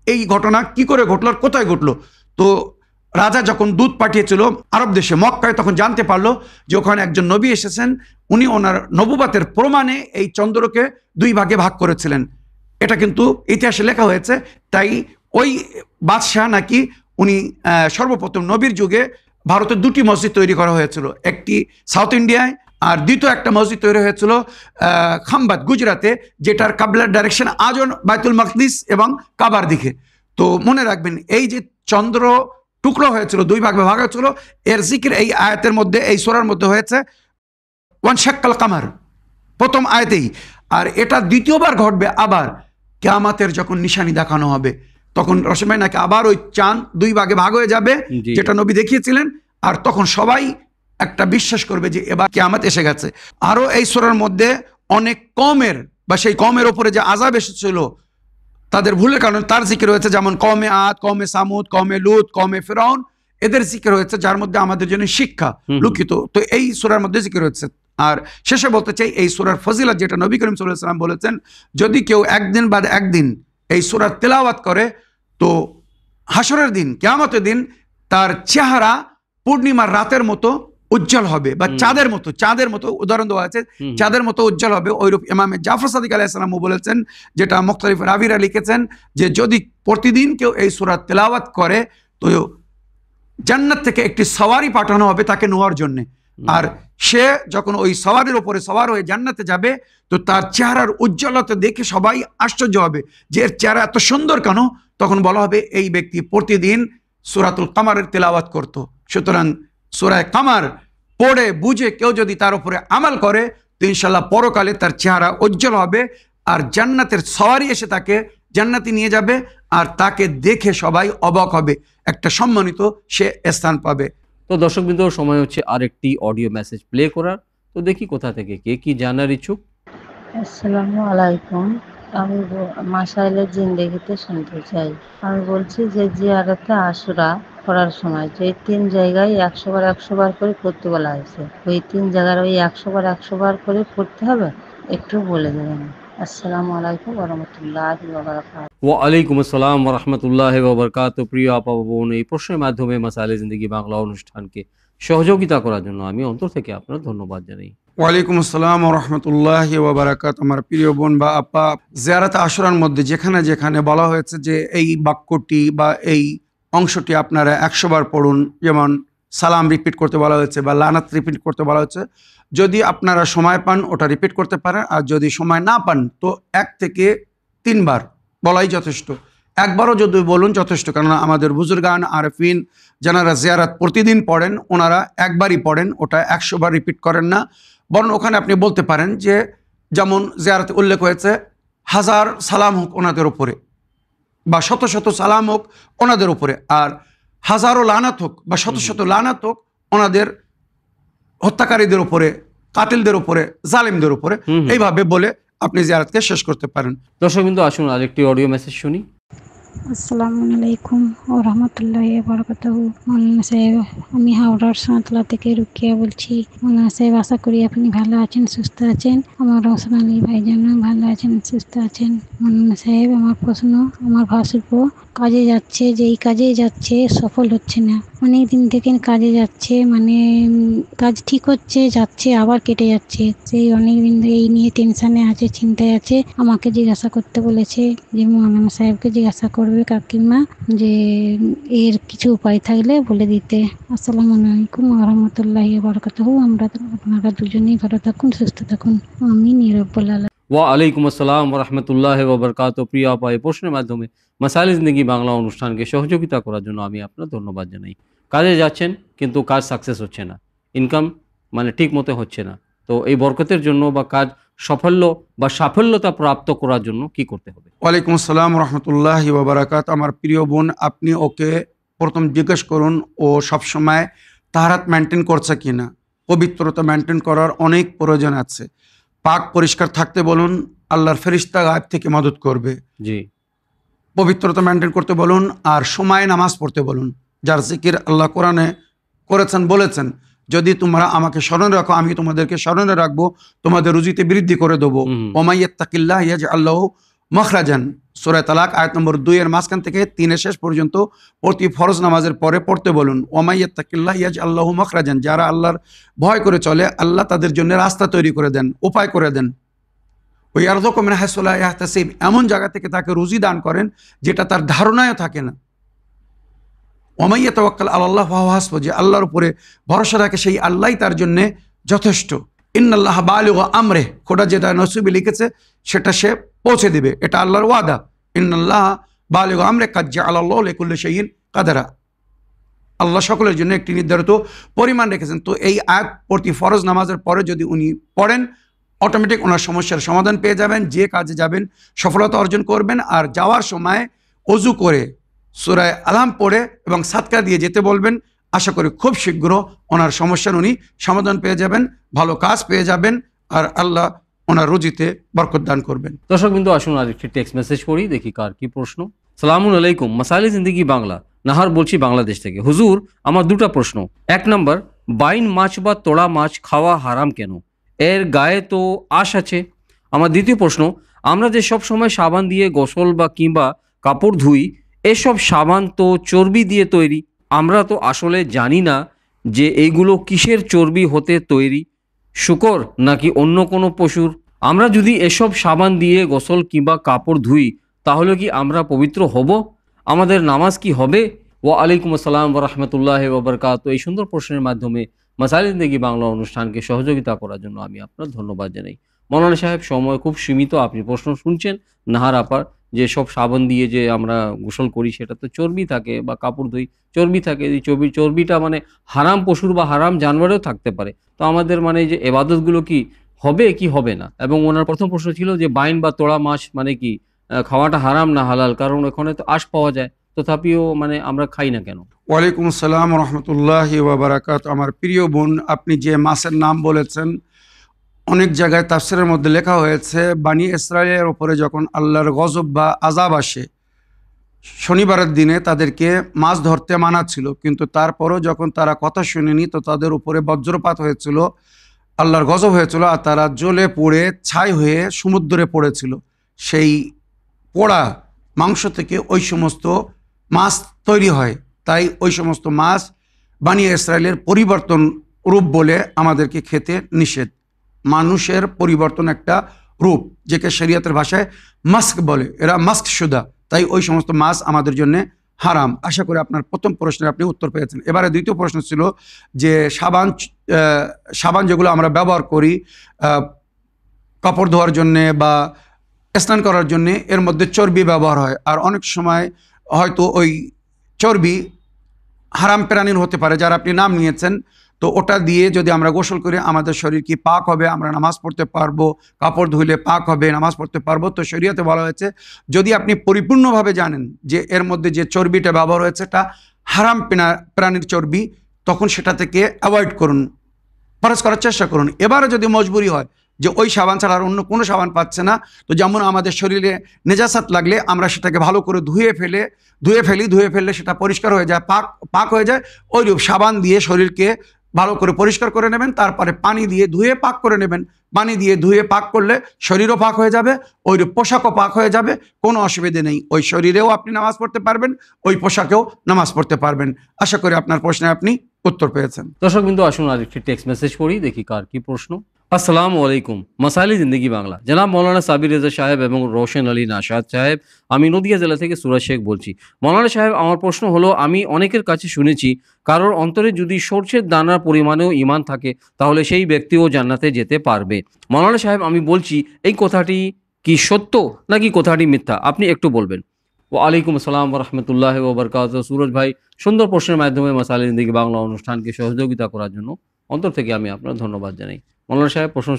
এই ঘটনা কি করে ঘটলো আর কোথায় ঘটলো। তো রাজা যখন দূত পাঠিয়েছিল আরব দেশে মক্কায়, তখন জানতে পারলো যে ওখানে একজন নবী এসেছেন, উনি ওনার নবুবতের প্রমাণে এই চন্দ্রকে দুই ভাগে ভাগ করেছিলেন। এটা কিন্তু ইতিহাসে লেখা হয়েছে। তাই ওই বাদশাহ নাকি উনি সর্বপ্রথম নবীর যুগে ভারতের দুটি মসজিদ তৈরি করা হয়েছিল, একটি সাউথ ইন্ডিয়ায় আর দ্বিতীয় একটা মসজিদ তৈরি হয়েছিল খাম্বাত গুজরাতে, যেটার কাবলার ডাইরেকশন আজও বাইতুল মাকদিস এবং কাবার দিকে। তো মনে রাখবেন এই যে চন্দ্র টুকরো হয়েছিল, দুই ভাগে ভাগ হয়েছিল, এর জিকির এই আয়াতের মধ্যে, এই সূরার মধ্যে হয়েছে ওয়ান শাক্কাল কামার, প্রথম আয়াতেই। আর এটা দ্বিতীয়বার ঘটবে আবার কিয়ামতের যখন নিশানি দেখানো হবে, তখন রসমাই নাকি আবার ওই চাঁদ দুই ভাগে ভাগ হয়ে যাবে, যেটা নবী দেখিয়েছিলেন। আর তখন সবাই একটা বিশ্বাস করবে যে এবার কিয়ামত এসে গেছে। আরও এই সূরার মধ্যে অনেক কওমের বা সেই কওমের ওপরে যে আযাব এসেছিল তাদের ভুলের কারণে তার জিকির রয়েছে, যেমন কওমে আদ, কওমে সামুদ, কওমে লুত, কওমে ফিরআউন, এদের জিকির রয়েছে, যার মধ্যে আমাদের জন্য শিক্ষা লুকিত। তো এই সূরার মধ্যে জিকির রয়েছে। আর শেষে বলতে চাই এই সূরার ফজিলত যেটা নবী করিম সাল্লাল্লাহু আলাইহি ওয়াসাল্লাম বলেছেন, যদি কেউ একদিন বাদ একদিন এই সূরার তেলাওয়াত করে তো হাসরের দিন, কিয়ামতের দিন তার চেহারা পূর্ণিমার রাতের মতো উজ্জ্বল হবে, বা চাঁদের মতো উদাহরণ দেওয়া আছে, চাঁদের মতো উজ্জ্বল হবে। ওইরূপ ইমামে জাফর সাদিক আলাইহিস সালামও বলেছেন, যেটা মুখতালিফ রাবিরা লিখেছেন, যে যদি প্রতিদিন কেউ এই সূরা তেলাওয়াত করে তো জান্নাত থেকে একটি সওয়ারি পাঠানো হবে তাকে নেওয়ার জন্য। আর সে যখন ওই সওয়ারির উপরে সওয়ার হয়ে জান্নাতে যাবে তো তার চেহারার উজ্জ্বলতা দেখে সবাই আশ্চর্য হবে যে এর চেহারা এত সুন্দর কেন। তখন বলা হবে এই ব্যক্তি প্রতিদিন সূরাতুল কামারের তেলাওয়াত করত। সুতরাং সূরা কামার পড়ে বুঝে কেউ যদি তার উপরে আমল করে তো ইনশাল্লাহ পরকালে তার চেহারা উজ্জ্বল হবে, আর জান্নাতের সওয়ারি এসে তাকে জান্নাতে নিয়ে যাবে, আর তাকে দেখে সবাই অবাক হবে, একটা সম্মানিত সে স্থান পাবে। তো দর্শকবৃন্দ, সময় হচ্ছে আরেকটি অডিও মেসেজ প্লে করার। তো দেখি কোথা থেকে কে কি জানার ইচ্ছুক। আসসালামু আলাইকুম। আমি মাসাইলের জিন্দেগিতে শুনতে চাই। আমি বলছি যে জিয়ারতে আশুরা করার সময় যে 3 জায়গায় 100 বার 100 বার করে পড়তে বলা হয়েছে, ওই 3 জায়গার ওই 100 বার 100 বার করে পড়তে হবে, একটু বলে দেবেন। আসসালামু আলাইকুম ওয়া রাহমাতুল্লাহি ওয়া বারাকাতুহু। ওয়া আলাইকুম আসসালাম ওয়া রাহমাতুল্লাহি ওয়া বারাকাতুহু। প্রিয় আপা বোন, এই প্রশ্নের মাধ্যমে মাসাইলে জিন্দেগি বাংলা অনুষ্ঠানকে সহযোগিতা করার জন্য আমি অন্তর থেকে আপনার ধন্যবাদ জানাই। ওয়ালাইকুম আসসালাম ওয়া রাহমাতুল্লাহি ওয়া বারাকাতুহু। আমার প্রিয় বোন বা আপা, জিয়ারাত আশুরার মধ্যে যেখানে যেখানে বলা হয়েছে যে এই বাক্যটি বা এই অংশটি আপনারা 100 বার পড়ুন, যেমন সালাম রিপিট করতে বলা হয়েছে বা লানাত রিপিট করতে বলা হয়েছে, যদি আপনারা সময় পান ওটা রিপিট করতে পারেন, আর যদি সময় না পান তো 1 থেকে 3 বার বলাই যথেষ্ট। একবারও যদি বলুন যথেষ্ট, কেননা আমাদের বুজুর্গান আরফিন যারা জিয়ারাত প্রতিদিন পড়েন ওনারা একবারই পড়েন, ওটা 100 বার রিপিট করেন না। বরং ওখানে আপনি বলতে পারেন যে যেমন জিয়ারাতে উল্লেখ হয়েছে 1000 সালাম হোক ওনাদের উপরে, বা শত শত সালাম হোক ওনাদের উপরে, আর হাজারো লানাত হোক বা শত শত লানাত হোক ওনাদের হত্যাকারীদের উপরে, কাতিলদের উপরে, জালিমদের উপরে, এইভাবে বলে আপনি জিয়ারতকে শেষ করতে পারেন। দর্শকবৃন্দ, আসুন আরেকটি অডিও মেসেজ শুনি। আসসালামু আলাইকুম ওয়া রাহমাতুল্লাহি ওয়া বারাকাতুহু। মাওলানা সাহেব, আমি হাওড়ার সাঁতলা থেকে রুকিয়া বলছি। মাওলানা সাহেব, আশা করি আপনি ভালো আছেন, সুস্থ আছেন। আমার রওশন আলী ভাইজান ভালো আছেন, সুস্থ আছেন। মাওলানা সাহেব, আমার প্রশ্ন, আমার ভাসুরপো কাজে যাচ্ছে, যেই কাজে যাচ্ছে সফল হচ্ছে না, অনেক দিন থেকে কাজে যাচ্ছে, মানে কাজ ঠিক হচ্ছে, যাচ্ছে, আবার কেটে যাচ্ছে। সেই অনেক দিন ধরে এই নিয়ে টেনশানে আছে, চিন্তায় আছে। আমাকে জিজ্ঞাসা করতে বলেছে যে মাওলানা সাহেবকে জিজ্ঞাসা করবে কাকিমা যে এর কিছু উপায় থাকলে বলে দিতে। আসসালামু আলাইকুম ওয়া রাহমাতুল্লাহি ওয়া বারাকাতুহু। আপনারা দুজনেই ভালো থাকুন, সুস্থ থাকুন। আমিন ইয়া রাব্বাল আলামিন। ওয়া আলাইকুম আসসালাম ওয়া রাহমাতুল্লাহি ওয়া বারাকাতুহু। প্রিয় আপা, এই প্রশ্নের মাধ্যমে মাসাইলে জিন্দেগি বাংলা অনুষ্ঠানকে সহযোগিতা করার জন্য আমি আপনার ধন্যবাদ জানাই। কাজে যাচ্ছেন কিন্তু কাজ সাকসেস হচ্ছে না, ইনকাম মানে ঠিক মতো হচ্ছে না, তো এই বরকতের জন্য বা কাজ সাফল্য বা সাফল্যতা প্রাপ্ত করার জন্য কি করতে হবে? ওয়ালাইকুম আসসালাম রহমতুল্লাহি ওয়াবারাকাত। আমার প্রিয় বোন, আপনি ওকে প্রথম জিজ্ঞেস করুন ও সবসময় তাহারাত মেনটেন করছে কিনা। পবিত্রতা মেনটেন করার অনেক প্রয়োজন আছে। পাক পরিষ্কার থাকতে বলুন, আল্লাহর ফেরেশতা গায়েব থেকে মদত করবে। জি, পবিত্রতা মেনটেন করতে বলুন, আর সময় নামাজ পড়তে বলুন। যার জিকির আল্লাহ কোরআনে করেছেন, বলেছেন যদি তোমরা আমাকে স্মরণে রাখো আমি তোমাদেরকে স্মরণে রাখবো, তোমাদের রুজিতে বৃদ্ধি করে দেবো। ওমাইয়াত্তাকিল্লাহ ইয়াজআল মখরাজান, সূরা তালাক আয়াত নম্বর 2 এর মাঝখান থেকে 3 এর শেষ পর্যন্ত প্রতি ফরজ নামাজের পরে পড়তে বলুন। ওমাইয়াত্তাকিল্লাহ ইয়াজআল মখরাজান, যারা আল্লাহর ভয় করে চলে আল্লাহ তাদের জন্য রাস্তা তৈরি করে দেন, উপায় করে দেন। ওই আরযুকু মিন হাইসু লা ইয়াহতাসিব, এমন জায়গা থেকে তাকে রুজি দান করেন যেটা তার ধারণায় থাকে না। ওয়া মান ইয়াতাওয়াক্কাল আলাল্লাহ ফাহুয়া হাসবুহ, যে আল্লাহর উপরে ভরসা রাখে সেই আল্লাহই তার জন্য যথেষ্ট। ইন্নাল্লাহ বালিগু আমরিহি, খোদা যেটা নসিবে লিখেছে সেটা সে পৌঁছে দিবে, এটা আল্লাহর ওয়াদা। ইন্নাল্লাহ বালিগু আমরিহি কাদ জাআলাল্লাহু লিকুল্লি শাইইন কাদারা, আল্লাহ সকলের জন্য একটি নির্ধারিত পরিমাণ রেখেছেন। তো এই আয়াত প্রতি ফরজ নামাজের পরে যদি উনি পড়েন, অটোমেটিক ওনার সমস্যার সমাধান পেয়ে যাবেন। যে কাজে যাবেন সফলতা অর্জন করবেন। আর যাওয়ার সময় অজু করে সূরা আলাম পড়ে এবং সাদকা দিয়ে যেতে বলবেন। আশা করি খুব শীঘ্র ওনার সমস্যার উনি সমাধান পেয়ে যাবেন, ভালো কাজ পেয়ে যাবেন, আর আল্লাহ ওনার রুজিতে বরকত দান করবেন। দর্শক বিন্দু, আসুন আর একটি টেক্সট মেসেজ পড়ি, দেখি কার কি প্রশ্ন। সালামুন আলাইকুম, মাসাইলে জিন্দেগি বাংলা, নাহার বলছি বাংলাদেশ থেকে। হুজুর, আমার দুটো প্রশ্ন। 1 নম্বর, বাইন মাছ বা তোড়া মাছ খাওয়া হারাম কেন? এর গায়ে তো আঁশ আছে। আমার দ্বিতীয় প্রশ্ন, আমরা যে সব সময় সাবান দিয়ে গোসল বা কিংবা কাপড় ধুই, এসব সাবান তো চর্বি দিয়ে তৈরি। আমরা তো আসলে জানি না যে এইগুলো কিসের চর্বি হতে তৈরি, শূকর নাকি অন্য কোনো পশুর। আমরা যদি এসব সাবান দিয়ে গোসল কিংবা কাপড় ধুই, তাহলে কি আমরা পবিত্র হব? আমাদের নামাজ কি হবে? ওয়া আলাইকুম আসসালাম ওয়া রাহমাতুল্লাহি ওয়া বারাকাতুহু। এই সুন্দর প্রশ্নের মাধ্যমে মাসাইলে জিন্দেগি বাংলা অনুষ্ঠানকে সহযোগিতা করার জন্য আমি আপনার ধন্যবাদ জানাই। মৌলানা সাহেব, সময় খুব সীমিত, আপনি প্রশ্ন শুনছেন নাহার আপার, যে সব সাবান দিয়ে যে আমরা গোসল করি সেটা তো চর্বি থাকে, বা কাপড় ধুই চর্বি থাকে। এই চর্বিটা মানে হারাম পশুর বা হারাম জানোয়ারেও থাকতে পারে। তো আমাদের মানে যে এবাদতগুলো কি হবে কি হবে না? এবং ওনার প্রথম প্রশ্ন ছিল যে বাইন বা তোড়া মাছ মানে কি খাওয়াটা হারাম না হালাল? কারণ ওখানে তো আঁশ পাওয়া যায়, তথাপিও মানে আমরা খাই না কেন? ওয়ালাইকুম আসসালাম রহমতুল্লাহি ওয়া বারাকাতুহু। আমার প্রিয় বোন, আপনি যে মাছের নাম বলেছেন, অনেক জায়গায় তাফসীরের মধ্যে লেখা হয়েছে বানি ইসরায়েলের ওপরে যখন আল্লাহর গজব বা আযাব আসে, শনিবারের দিনে তাদেরকে মাছ ধরতে মানা ছিল, কিন্তু তারপরও যখন তারা কথা শুনেনি তো তাদের উপরে বজ্রপাত হয়েছিল, আল্লাহর গজব হয়েছিল, আর তারা জ্বলে পুড়ে ছাই হয়ে সমুদ্রে পড়েছিল। সেই পোড়া মাংস থেকে ওই সমস্ত মাছ তৈরি হয়। তাই ওই সমস্ত মাছ বানি ইসরায়েলের পরিবর্তন রূপ বলে আমাদেরকে খেতে নিষেধ। মানুষের পরিবর্তন একটা রূপ, যেকে শরিয়তের ভাষায় মাস্ক বলে, এরা মাস্ক সুদা, তাই ওই সমস্ত মাছ আমাদের জন্য হারাম। আশা করি আপনার প্রথম প্রশ্নের আপনি উত্তর পেয়েছেন। এবারে দ্বিতীয় প্রশ্ন ছিল যে সাবান যেগুলো আমরা ব্যবহার করি কাপড় ধোয়ার জন্যে বা স্নান করার জন্যে, এর মধ্যে চর্বি ব্যবহার হয়। আর অনেক সময় হয়তো ওই চর্বি হারাম প্রাণীর হতে পারে, যারা আপনি নাম নিয়েছেন। তো ওটা দিয়ে যদি আমরা গোসল করি আমাদের শরীর কি পাক হবে? আমরা নামাজ পড়তে পারবো? কাপড় ধুইলে পাক হবে, নামাজ পড়তে পারবো? তো শরীয়তে বলা হয়েছে যদি আপনি পরিপূর্ণভাবে জানেন যে এর মধ্যে যে চর্বিটা ব্যবহার হয়েছে এটা হারাম প্রাণীর চর্বি, তখন সেটা থেকে অ্যাভয়েড করুন, পরহেজ করার চেষ্টা করুন। এবারে যদি মজবুরি হয় যে ওই সাবান ছাড়া আর অন্য কোনো সাবান পাচ্ছে না, তো যেমন আমাদের শরীরে নেজাসাত লাগলে আমরা সেটাকে ভালো করে ধুয়ে ফেললে সেটা পরিষ্কার হয়ে যায়, পাক হয়ে যায়। ওইরূপ সাবান দিয়ে শরীরকে ভালো করে পরিষ্কার করে নেবেন, তারপরে পানি দিয়ে ধুয়ে পাক করে নেবেন। পানি দিয়ে ধুয়ে পাক করলে শরীরও পাক হয়ে যাবে, ওইরূপ পোশাকও পাক হয়ে যাবে, কোনো অসুবিধে নেই। ওই শরীরেও আপনি নামাজ পড়তে পারবেন, ওই পোশাকেও নামাজ পড়তে পারবেন। আশা করি আপনার প্রশ্নে আপনি উত্তর পেয়েছেন। দর্শক বিন্দু, আসুন আর একটি টেক্সট মেসেজ পড়ি, দেখি কার কি প্রশ্ন। আসসালামু আলাইকুম, মাসাইলে জিন্দেগি বাংলা, জনাব মৌলানা সাবির রেজা সাহেব এবং রোশন আলী নাশাদ সাহেব, আমি নদিয়া জেলা থেকে সুরাজ শেখ বলছি। মৌলানা সাহেব, আমার প্রশ্ন হলো, আমি অনেকের কাছে শুনেছি কারোর অন্তরে যদি সরষের দানার পরিমাণেও ঈমান থাকে তাহলে সেই ব্যক্তিও জান্নাতে যেতে পারবে। মৌলানা সাহেব, আমি বলছি এই কথাটি কি সত্য নাকি কথাটি মিথ্যা? আপনি একটু বলবেন। ওয়ালাইকুম আসসালাম ওয়া রাহমাতুল্লাহি ওয়া বারাকাতুহু। সুরজ ভাই, সুন্দর প্রশ্নের মাধ্যমে মাসাইলে জিন্দেগি বাংলা অনুষ্ঠানকে সহযোগিতা করার জন্য অন্তর থেকে আমি আপনার ধন্যবাদ জানাই। মৌলানা সাহেব, প্রশ্ন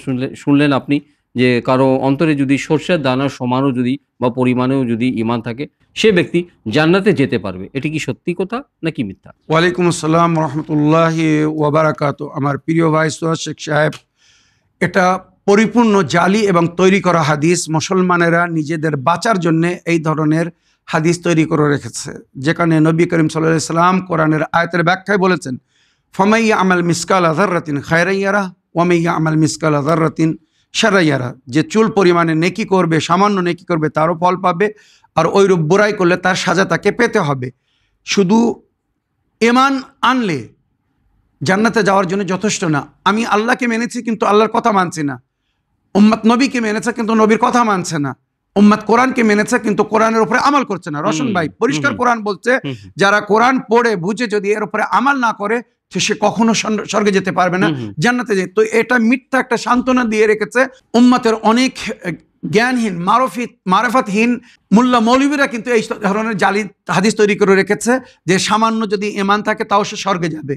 শুনলেন আপনি যে কারো অন্তরে যদি সর্ষের দানার সমানও যদি বা পরিমাণেও যদি ঈমান থাকে সে ব্যক্তি জান্নাতে যেতে পারবে। এটি কি সত্যি কথা নাকি মিথ্যা? ওয়ালাইকুম আসসালাম রহমতুল্লাহি ওয়াবারাকাত। আমার প্রিয় ভাই সোহাগ শেখ সাহেব, এটা পরিপূর্ণ জালি এবং তৈরি করা হাদিস। মুসলমানেরা নিজেদের বাঁচার জন্য এই ধরনের হাদিস তৈরি করে রেখেছে, যেখানে নবী করিম সাল্লাল্লাহু আলাইহি সাল্লাম কোরআনের আয়াতের ব্যাখ্যায় বলেছেন, ফামাইয়া আমাল মিসকালা যাররাতিন খায়রান ইয়ারা ওয়া মাইয়া আমাল মিসকালা যাররাতিন শাররান ইয়ারা। যে চুল পরিমাণে নেকি করবে, সামান্য নেকি করবে, তারও ফল পাবে, আর ওইরূপ বুরাই করলে তার সাজা তাকে পেতে হবে। শুধু ঈমান আনলে জান্নাতে যাওয়ার জন্য যথেষ্ট না। আমি আল্লাহকে মেনেছি কিন্তু আল্লাহর কথা মানছি না, উম্মত নবীকে মেনেছে কিন্তু নবীর কথা মানছে না, উম্মত কোরআনকে মেনেছে কিন্তু কোরআনের উপরে আমল করছে না। রশন ভাই, পরিষ্কার কোরআন বলছে, যারা কোরআন পড়ে বুঝে যদি এর উপরে আমল না করে তো সে কখনো স্বর্গে যেতে পারবে না, জান্নাতে যেতে। তো এটা মিথ্যা একটা সান্ত্বনা দিয়ে রেখেছে উম্মতের অনেক জ্ঞানহীন মারফতহীন মুল্লা মৌলবীরা কিন্তু এই ধরনের জালি হাদিস তৈরি করে রেখেছে যে সামান্য যদি ঈমান থাকে তাও সে স্বর্গে যাবে।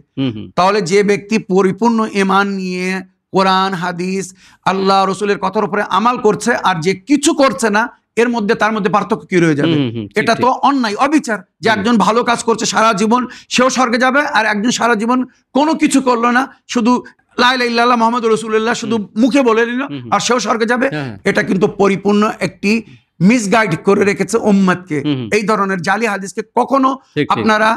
তাহলে যে ব্যক্তি পরিপূর্ণ ঈমান নিয়ে কোরআন হাদিস আল্লাহ রসুলের কথার উপরে আমাল করছে আর যে কিছু করছে না, এর মধ্যে তার মধ্যে পার্থক্য কি রয়ে যাবে? এটা তো অন্যায়, অবিচার। যে একজন ভালো কাজ করছে সারা জীবন সেও স্বর্গে যাবে, আর একজন সারা জীবন কোনো কিছু করলো না, শুধু লা ইলাহা ইল্লাল্লাহ মুহাম্মাদুর রাসূলুল্লাহ শুধু মুখে বলে নিল আর সেও স্বর্গে যাবে। এটা কিন্তু পরিপূর্ণ একটি মিসগাইড করে রেখেছে উম্মতকে। এই ধরনের জালি হাদিসকে কখনো আপনারা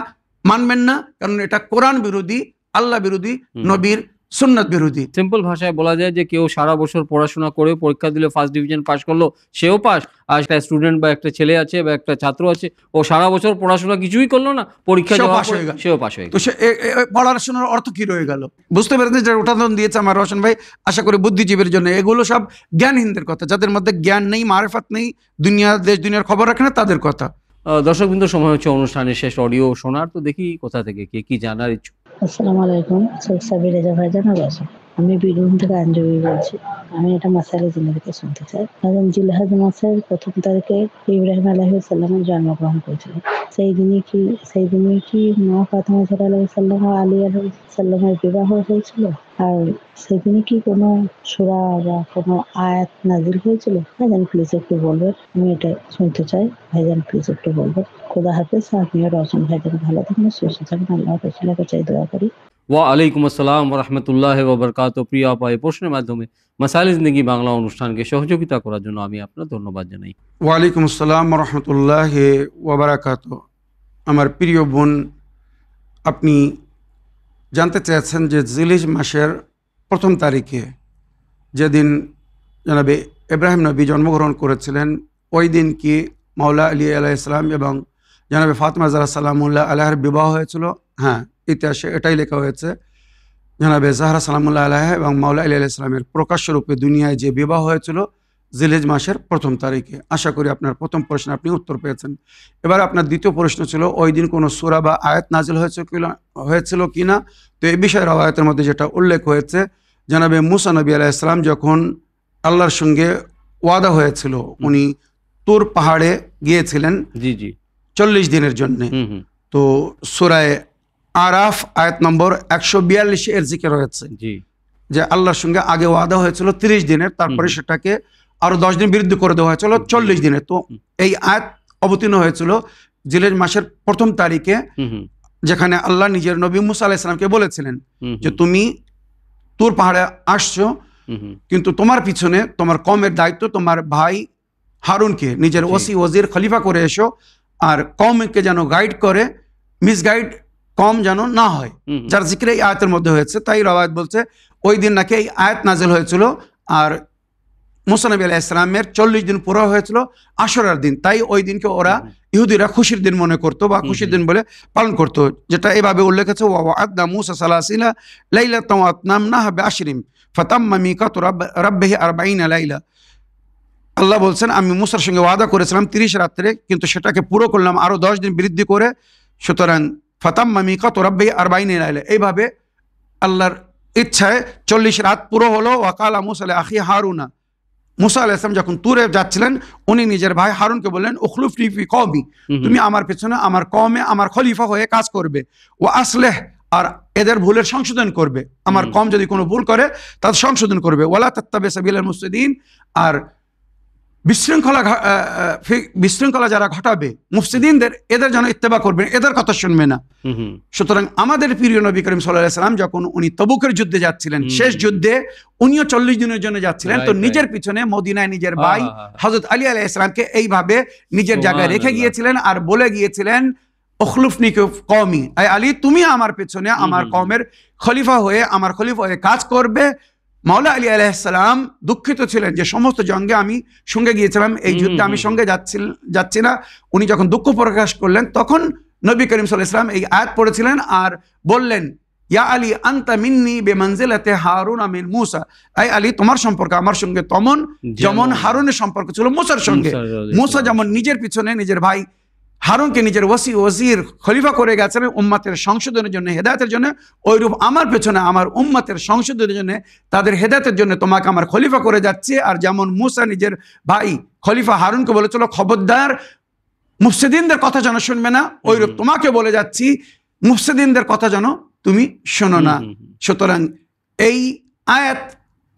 মানবেন না, কারণ এটা কোরআন বিরোধী, আল্লাহ বিরোধী, নবীর সুন্নাত বিরোধী। সিম্পল ভাষায় বলা যায় যে কেউ সারা বছর পড়াশোনা করে পরীক্ষা দিলে ফার্স্ট ডিভিশন পাস করলো, সেও পাস। আর একটা স্টুডেন্ট বা একটা ছেলে আছে বা একটা ছাত্র আছে, ও সারা বছর পড়াশোনা কিছুই করলো না, পরীক্ষা সেও পাস হয়ে গেল। তো সে পড়াশোনার অর্থ কি রয়ে গেল? বুঝতে পেরেছেন যে উদাহরণ দিয়েছে আমার রোশন ভাই, আশা করি বুদ্ধিজীবীর জন্য। এগুলো সব জ্ঞানহীনদের কথা, যাদের মধ্যে জ্ঞান নেই, মারেফাত নেই, দুনিয়া দেশ দুনিয়ার খবর রাখে না, তাদের কথা। দর্শকবৃন্দ, সময় হচ্ছে অনুষ্ঠানের শেষ অডিও শোনার। তো দেখি কোথা থেকে কে কি জানার ইচ্ছুক। আসসালামু আলাইকুম, শেখ সাবির রেজা ভাইজান আবাসন। আমি বীরভূম থেকে আঞ্জলি বলছি। আমি এটা মাসাইলে জিন্দেগিতে শুনতে চাই। এখন জিলহজ মাসের 1ম তারিখে ইব্রাহিম আলাইহিস সালামের জন্মগ্রহণ করেছিলেন। সেই দিনে কি মা ফাতেমা আলাইহিস সালাম ও আলী আলাইহিস সালামের বিবাহ হয়েছিল? আর সেদিনে কি কোনো সূরা বা কোনো আয়াত নাজিল হয়েছিল? ভাইজান প্লিজ একটু বলবেন, আমি এটা শুনতে চাই। ভাইজান প্লিজ একটু বলবেন। খোদা হাফেজ। আপনিও রওশন ভাইজান ভালো থাকুন, সুস্থ থাকুন। আল্লাহ রাসূলের কাছে দোয়া করি। ওয়ালাইকুম আসসালাম ওয়া রাহমাতুল্লাহি ওয়া বারাকাতুহু। প্রিয় আপা, এই প্রশ্নের মাধ্যমে মাসাইলে জিন্দেগি বাংলা অনুষ্ঠানকে সহযোগিতা করার জন্য আমি আপনার ধন্যবাদ জানাই। ওয়ালাইকুম আসসালাম রহমতুল্লাহি ওয়া বারাকাতুহু। আমার প্রিয় বোন, আপনি জানতে চেয়েছেন যে জিলহজ মাসের 1ম তারিখে যেদিন জনাবে ইব্রাহিম নবী জন্মগ্রহণ করেছিলেন, ওই দিন কি মাওলা আলী আলাইহিস সালাম এবং জনাবে ফাতেমা জাহরা সালামুল্লাহ আলাইহার বিবাহ হয়েছিল? হ্যাঁ, ইতিহাসে এটাই লেখা হয়েছে। জনাবে জাহরা সালামুল্লাহ আলাইহা এবং মাওলা আলী আলাইহিস সালামের প্রকাশ্য রূপে দুনিয়ায় যে বিবাহ হয়েছিল জিলহজ মাসের 1ম তারিখে। আশা করি আপনার প্রথম প্রশ্নে আপনি উত্তর পেয়েছেন। এবার আপনার দ্বিতীয় প্রশ্ন ছিল ওই দিন কোনো সূরা বা আয়াত নাজিল হয়েছিল কিনা। তো এই বিষয়ের আয়াতের মধ্যে যেটা উল্লেখ হয়েছে, জনাবে মুসা নবী আলাইহিস সালাম যখন আল্লাহর সঙ্গে ওয়াদা হয়েছিল, উনি তুর পাহাড়ে গিয়েছিলেন 40 দিনের জন্য। তো সূরায়ে আরাফ আয়াত নম্বর 142 এর জিকির হয়েছে যে আল্লাহর সঙ্গে আগে ওয়াদা হয়েছিল 30 দিনের, তারপরে সেটাকে আরো 10 দিন বৃদ্ধি করে দেওয়া হয়েছিল 40 দিনের। তো এই আয়াত অবতীর্ণ হয়েছিল জিলহজ মাসের 1ম তারিখে, যেখানে আল্লাহ নিজের নবী মুসা আলাইহিস সালামকে বলেছিলেন যে তুমি তুর পাহাড়ে আসছো, কিন্তু তোমার পিছনে তোমার কওমের দায়িত্ব তোমার ভাই হারুনকে নিজের ওয়াজির খলিফা করে এসো, আর কওমকে যেন গাইড করে, মিসগাইড কম যেন না হয়, যার জিকির এই আয়াতের মধ্যে হয়েছে। তাই রওয়ায়াত বলছে ওই দিন নাকি এই আয়াত নাজিল হয়েছিল, আর মুসা নবী আলাইহিস সালামের 40 দিন পুরো হয়েছিল আশুরার দিন। তাই ওই দিনকে ওরা ইহুদিরা খুশির দিন মনে করতো বা খুশির দিন বলে পালন করতো, যেটা এইভাবে উল্লেখ আছে, ওয়া'আদনা মুসা 30 লাইলাতান ওয়া আতমামনাহা বি'আশরিন ফাতাম্মা মিকাতু রাব্বিহি 40 লাইলা। আল্লাহ বলছেন, আমি মুসার সঙ্গে ওয়াদা করেছিলাম 30 রাত্রে, কিন্তু সেটাকে পুরো করলাম আরো 10 দিন বৃদ্ধি করে, সুতরাং ফাতাম্মা মিকাতু রাব্বিহি 40 লাইলা। এইভাবে আল্লাহর ইচ্ছায় 40 রাত পুরো হলো। ওয়াকালা মুসা লিআখি হারুনা, মুসা আলাইহিস সালাম যখন তুরে যাচ্ছিলেন, উনি নিজের ভাই হারুনকে বললেন, উখলুফনি ফি কওমি, তুমি আমার পেছনে আমার কওমে আমার খলিফা হয়ে কাজ করবে। ওয়া আসলিহ, আর এদের ভুলের সংশোধন করবে। আমার কম যদি কোনো ভুল করে তার সংশোধন করবে। ওয়ালা তাত্তাবি সাবিলাল মুফসিদিন, আর বিশৃঙ্খলা যারা ঘটাবে মুফসিদিনদের, এদের যেন ইত্তেবা করবেন, এদের কথা শুনবে না। সুতরাং আমাদের প্রিয় নবী করিম সাল্লাল্লাহু আলাইহি ওয়াসাল্লাম যখন উনি তবুকের যুদ্ধে যাচ্ছিলেন, শেষ যুদ্ধে উনিও 40 দিনের জন্য যাচ্ছিলেন, তো নিজের পিছনে মদিনায় নিজের ভাই হযরত আলী আলাইহিস সালামকে এইভাবে নিজের জায়গায় রেখে গিয়েছিলেন আর বলে গিয়েছিলেন, উখলুফনি কওমি, আই আলী তুমি আমার পেছনে আমার কওমের খলিফা হয়ে আমার খলিফা হয়ে কাজ করবে। মাওলা আলী আলাইহিস সালাম দুঃখিত ছিলেন যে সমস্ত জঙ্গে আমি সঙ্গে গিয়েছিলাম, এই যুদ্ধে আমি সঙ্গে যাচ্ছি না। উনি যখন দুঃখ প্রকাশ করলেন তখন নবী করিম সাল্লাল্লাহু আলাইহি ওয়াসাল্লাম এই আয়াত পড়েছিলেন আর বললেন, ইয়া আলী আনতা মিন্নি বিমানজিলাতি হারুন মিন মূসা, আই আলী তোমার সম্পর্ক আমার সঙ্গে যেমন হারুনের সম্পর্ক ছিল মূসার সঙ্গে। মূসা যেমন নিজের পিছনে নিজের ভাই হারুনকে নিজের ওয়াজির খলিফা করে গেছেন উম্মতের সংশোধনের জন্য, হেদায়েতের জন্য, ওইরূপ আমার পেছনে আমার উম্মতের সংশোধনের জন্য, তাদের হেদায়েতের জন্য তোমাকে আমার খলিফা করে যাচ্ছে। আর যেমন মূসা নিজের ভাই খলিফা হারুনকে বলেছিল খবরদার মুফসিদিনদের কথা যেন শুনবে না, ওইরূপ তোমাকে বলে যাচ্ছি মুফসিদিনদের কথা যেন তুমি শোনো না। সুতরাং এই আয়াত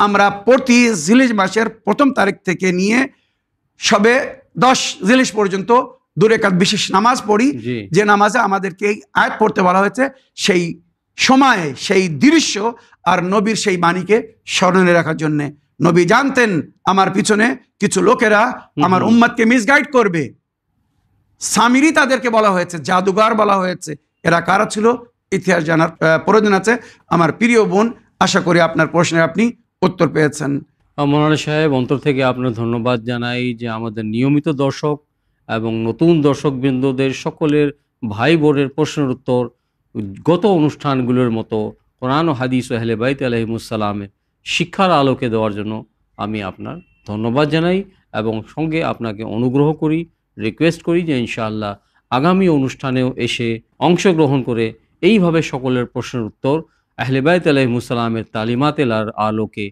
আমরা প্রতি জিলহিজ মাসের 1ম তারিখ থেকে নিয়ে সবে 10 জিলহিজ পর্যন্ত 2 রাকাত বিশেষ নামাজ পড়ি, যে নামাজে আমাদেরকে এই আয়াত পড়তে বলা হয়েছে। সেই সময়ে সেই দৃশ্য আর নবীর সেই বাণীকে স্মরণে রাখার জন্য। নবী জানতেন আমার পিছনে কিছু লোকেরা আমার উম্মতকে মিসগাইড করবে। সামিরি তাদেরকে বলা হয়েছে, জাদুঘর বলা হয়েছে। এরা কারা ছিল ইতিহাস জানার প্রয়োজন আছে। আমার প্রিয় বোন, আশা করি আপনার প্রশ্নের আপনি উত্তর পেয়েছেন। মৌলানা সাহেব, অন্তর থেকে আপনার ধন্যবাদ জানাই যে আমাদের নিয়মিত দর্শক এবং নতুন দর্শকবৃন্দদের সকলের ভাই বোনের প্রশ্নের উত্তর গত অনুষ্ঠানগুলোর মতো কোরআন ও হাদিস ও আহলে বাইত আলাইহিমুসসালামের শিক্ষার আলোকে দেওয়ার জন্য আমি আপনার ধন্যবাদ জানাই এবং সঙ্গে আপনাকে অনুগ্রহ করি, রিকোয়েস্ট করি যে ইনশাআল্লাহ আগামী অনুষ্ঠানেও এসে অংশগ্রহণ করে এইভাবে সকলের প্রশ্নের উত্তর আহলে বাইত আলাইহিমুসসালামের তালিমাতের আলোকে,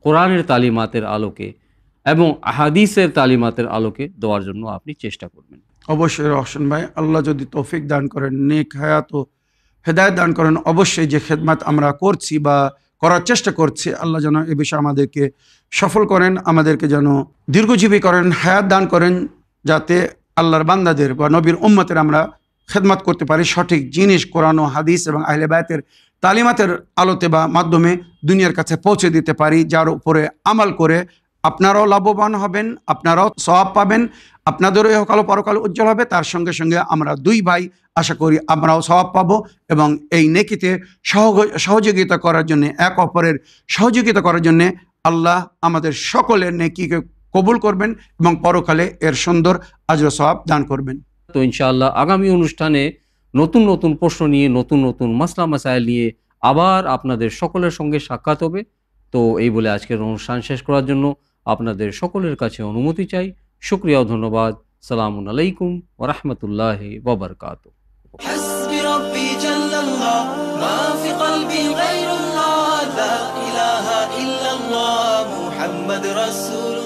কোরআনের তালিমাতের আলোকে এবং হাদিসের তালিমাতের আলোকে দেওয়ার জন্য আপনি চেষ্টা করবেন। অবশ্যই রহসান ভাই, আল্লাহ যদি তৌফিক দান করেন, নেক হায়াত ও হেদায়েত দান করেন, অবশ্যই যে খেদমত আমরা করছি বা করার চেষ্টা করছি, আল্লাহ যেন এ বিষয়ে আমাদেরকে সফল করেন, আমাদেরকে যেন দীর্ঘজীবী করেন, হায়াত দান করেন, যাতে আল্লাহর বান্দাদের বা নবীর উম্মতের আমরা খেদমত করতে পারি সঠিক জিনিস কোরআন ও হাদিস এবং আহলে বাইতের তালিমাতের আলোতে বা মাধ্যমে দুনিয়ার কাছে পৌঁছে দিতে পারি, যার উপরে আমাল করে আপনারাও লাভবান হবেন, আপনারাও সওয়াব পাবেন, আপনাদেরও ইহকাল পরকাল উজ্জ্বল হবে। তার সঙ্গে সঙ্গে আমরা 2 ভাই আশা করি আমরাও সওয়াব পাবো এবং এই নেকিতে সহযোগিতা করার জন্য, এক অপরের সহযোগিতা করার জন্য আল্লাহ আমাদের সকলের নেকিকে কবুল করবেন এবং পরকালে এর সুন্দর আজর সওয়াব দান করবেন। তো ইনশাআল্লাহ আগামী অনুষ্ঠানে নতুন নতুন প্রশ্ন নিয়ে, নতুন নতুন মাসলা মাসাইল নিয়ে আবার আপনাদের সকলের সঙ্গে সাক্ষাৎ হবে। তো এই বলে আজকের অনুষ্ঠান শেষ করার জন্য আপনাদের সকলের কাছে অনুমতি চাই। শুকরিয়া ও ধন্যবাদ। সালামুন আলাইকুম ওয়া রাহমাতুল্লাহি ওয়া বারাকাতুহু। حسبي ربي جل الله ما في قلبي غير الله لا إله إلا الله محمد رسول